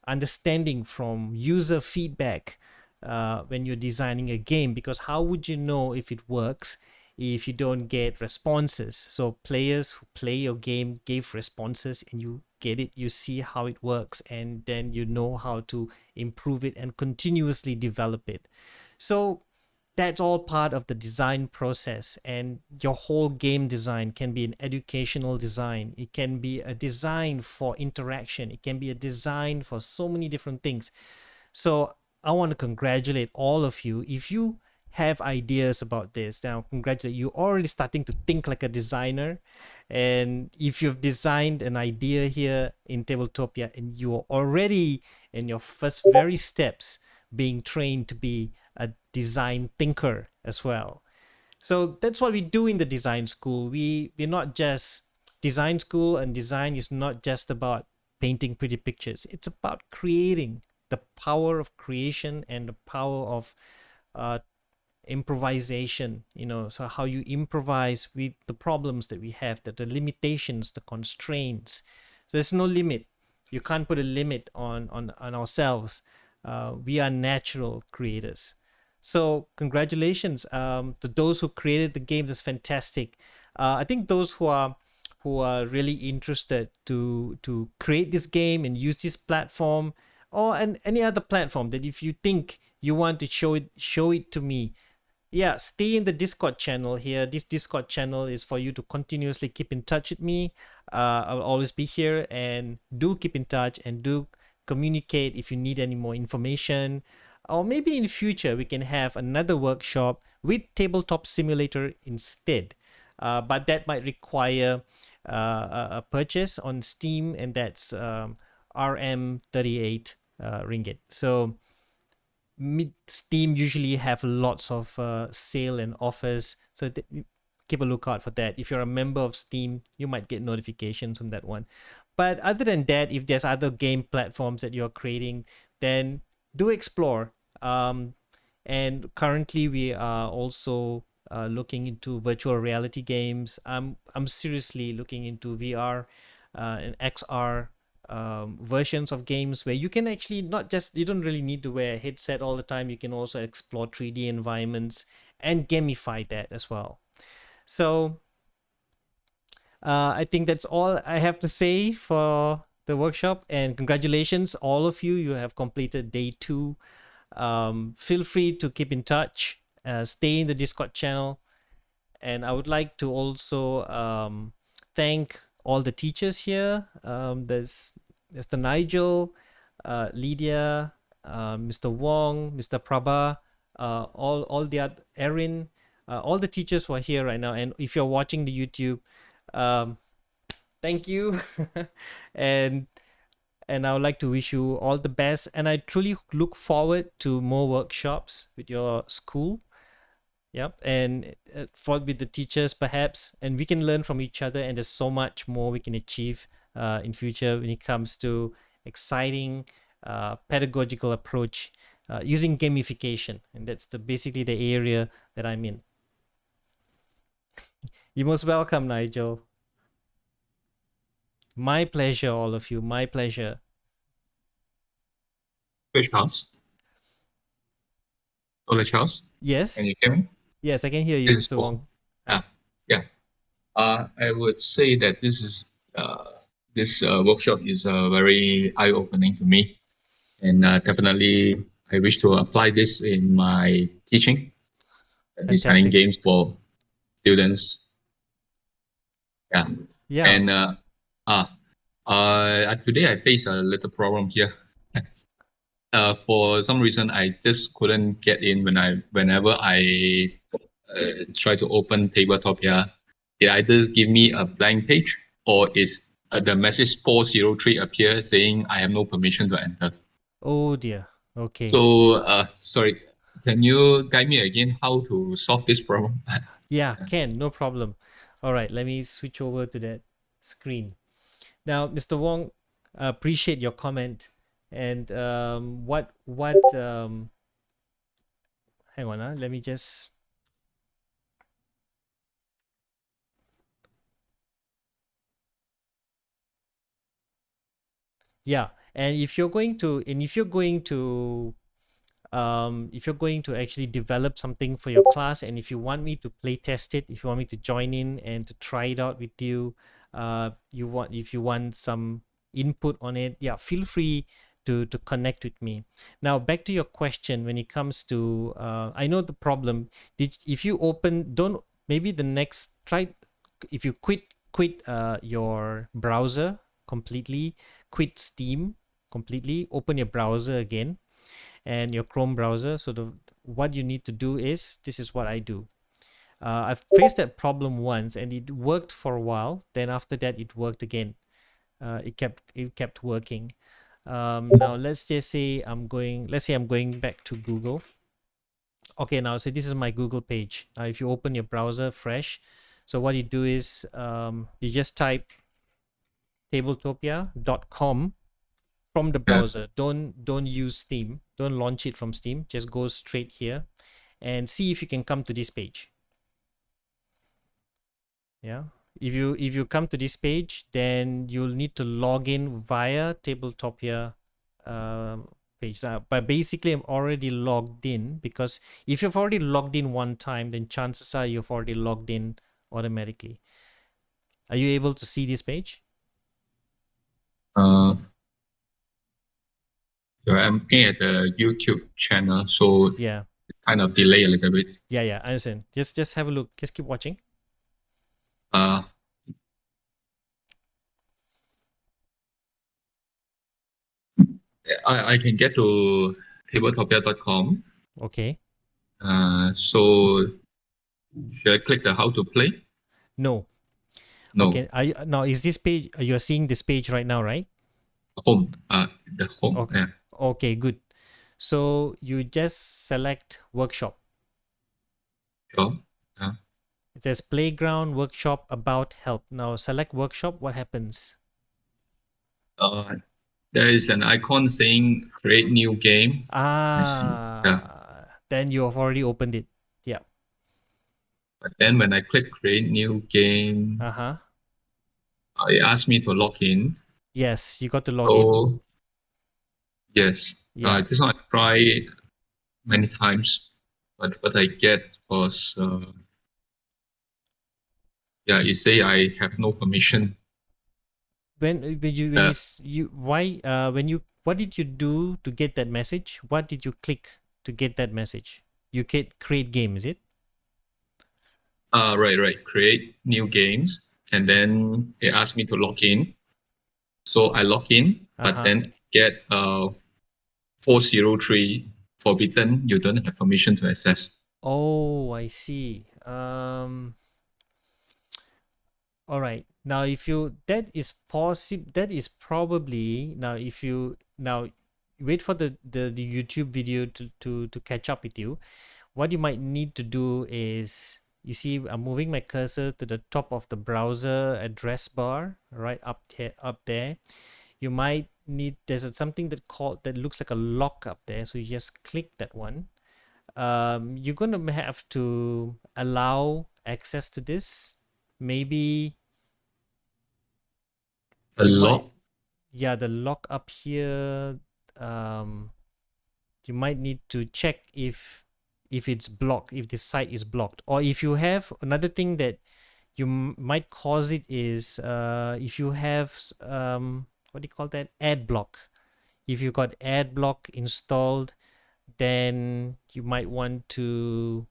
understanding from user feedback when you're designing a game, because how would you know if it works if you don't get responses? So players who play your game give responses, and you get it, you see how it works, and then you know how to improve it and continuously develop it. So that's all part of the design process, and your whole game design can be an educational design, it can be a design for interaction, it can be a design for so many different things. So I want to congratulate all of you. If you have ideas about this, now congratulate you, already starting to think like a designer. And if you've designed an idea here in Tabletopia and you're already in your first very steps being trained to be a design thinker as well. So that's what we do in the design school. We're not just design school, and design is not just about painting pretty pictures. It's about creating, the power of creation and the power of uh, improvisation, so how you improvise with the problems that we have, that the limitations, the constraints. So there's no limit. You can't put a limit on ourselves. We are natural creators. So congratulations to those who created the game. That's fantastic. I think those who are really interested to create this game and use this platform, or any other platform, that if you think you want to show it to me, yeah, stay in the Discord channel here. This Discord channel is for you to continuously keep in touch with me. I'll always be here, and do keep in touch and do communicate if you need any more information. Or maybe in the future we can have another workshop with Tabletop Simulator instead. But that might require a purchase on Steam, and that's RM38 ringgit. So Steam usually have lots of sale and offers, so keep a lookout for that. If you're a member of Steam, you might get notifications on that one. But other than that, if there's other game platforms that you're creating, then do explore. And currently we are also looking into virtual reality games. I'm seriously looking into VR and XR versions of games, where you can actually you don't really need to wear a headset all the time. You can also explore 3D environments and gamify that as well. So I think that's all I have to say for the workshop, and congratulations all of you. You have completed day 2. Feel free to keep in touch, stay in the Discord channel, and I would like to also thank all the teachers here. There's Mr. Nigel, Lydia, Mr. Wong, Mr. Prabha, all the other, Erin, all the teachers who are here right now. And if you're watching the YouTube, thank you. and I would like to wish you all the best. And I truly look forward to more workshops with your school. Yep, and with the teachers perhaps, and we can learn from each other. And there's so much more we can achieve in future when it comes to exciting pedagogical approach using gamification, and that's basically the area that I'm in. You're most welcome, Nigel. My pleasure, all of you. My pleasure. Wait, Charles. Hello, Charles. Yes. Can you hear me? Yes, I can hear you, This is Mr. Paul. Wong. Yeah. I would say that this workshop is very eye-opening to me, and definitely I wish to apply this in my teaching, designing Fantastic. games for students. Yeah. Yeah. And today I face a little problem here. For some reason, I just couldn't get in whenever I try to open Tabletopia. It either give me a blank page, or is the message 403 appear saying I have no permission to enter. Oh dear. Okay. So sorry, can you guide me again how to solve this problem? Yeah, can, no problem. All right, let me switch over to that screen. Now, Mr. Wong, appreciate your comment. And what hang on, let me just. Yeah, and if you're going to, if you're going to actually develop something for your class, and if you want me to play test it, if you want me to join in and to try it out with you, if you want some input on it, yeah, feel free to connect with me. Now back to your question. When it comes to I know the problem. If you open, don't, maybe the next try, if you quit your browser completely, quit Steam completely, open your browser again, and your Chrome browser. So what you need to do is, this is what I do. I've faced that problem once and it worked for a while. Then after that, it worked again. It kept working. Now let's just say let's say I'm going back to Google. Okay, now so this is my Google page. If you open your browser fresh, so what you do is you just type tabletopia.com from the browser. Don't use Steam. Don't launch it from Steam. Just go straight here and see if you can come to this page. Yeah. If you come to this page, then you'll need to log in via Tabletopia page. But basically, I'm already logged in, because if you've already logged in one time, then chances are you've already logged in automatically. Are you able to see this page? I'm looking at the YouTube channel, so Yeah. kind of delay a little bit. Yeah. I understand. Just have a look. Just keep watching. Uh, I can get to tabletopia.com. Okay. So should I click the how to play? No. No. Okay. Now is this page? You're seeing this page right now, right? Home. The home. Okay. Yeah. Okay. Good. So you just select workshop. Sure. It says playground, workshop, about, help. Now select workshop. What happens? There is an icon saying create new game. I see. Yeah. Then you have already opened it. Yeah. But then when I click create new game, it asks me to log in. Yes, you got to log in. So yes, Yeah. I just want to try many times, but what I get was it say I have no permission. What did you do to get that message? What did you click to get that message? You create game, is it? Right. Create new games, and then it asked me to log in. So I log in, but then get 403 forbidden. You don't have permission to access. Oh, I see. All right. Now, if you that is possible, that is probably now. If you now wait for the YouTube video to catch up with you, what you might need to do is, you see, I'm moving my cursor to the top of the browser address bar, right up there. You might need, there's something that looks like a lock up there, so you just click that one. You're gonna have to allow access to this. Maybe The lock. The lock up here. You might need to check if it's blocked, if the site is blocked, or if you have another thing that you might cause it is if you have what do you call that, ad block. If you got ad block installed, then you might want to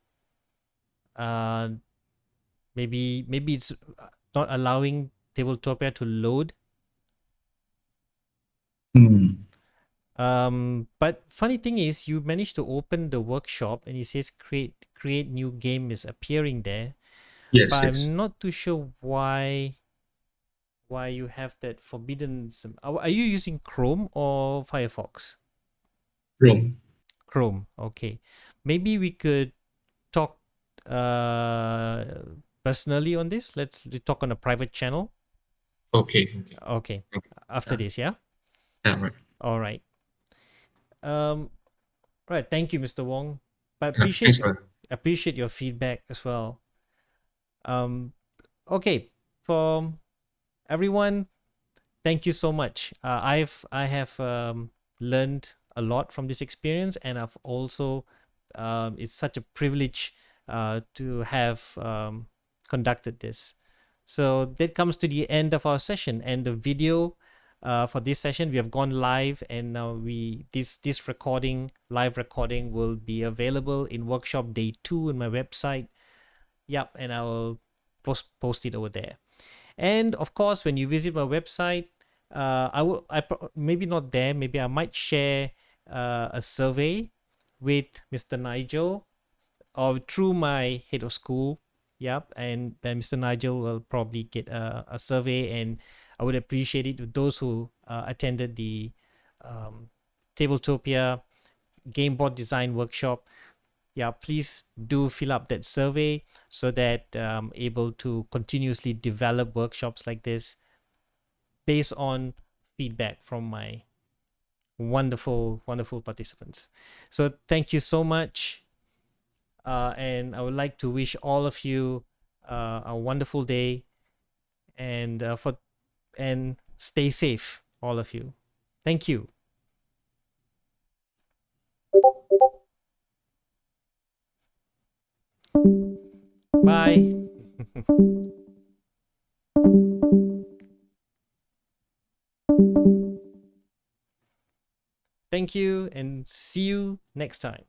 maybe it's not allowing Tabletopia to load. But funny thing is, you managed to open the workshop and it says create new game is appearing there. Yes. But I'm not too sure why you have that forbidden. Are you using Chrome or Firefox? Chrome. Okay. Maybe we could talk personally on this. Let's talk on a private channel. Okay. After this, yeah? Yeah, right. All right. Right. Thank you, Mr. Wong. but Thanks for appreciate your feedback as well. Okay, for everyone, thank you so much. I have learned a lot from this experience, and I've also it's such a privilege to have conducted this. So that comes to the end of our session, and the video for this session, we have gone live, and now this live recording will be available in workshop day 2 on my website. Yep, and I will post it over there. And of course, when you visit my website, maybe not there, maybe I might share a survey with Mr. Nigel or through my head of school. Yep, and then Mr. Nigel will probably get a survey, and I would appreciate it with those who attended the Tabletopia game board design workshop. Yeah, please do fill up that survey so that I'm able to continuously develop workshops like this based on feedback from my wonderful participants. So thank you so much, and I would like to wish all of you a wonderful day, and stay safe, all of you. Thank you. Bye. Thank you, and see you next time.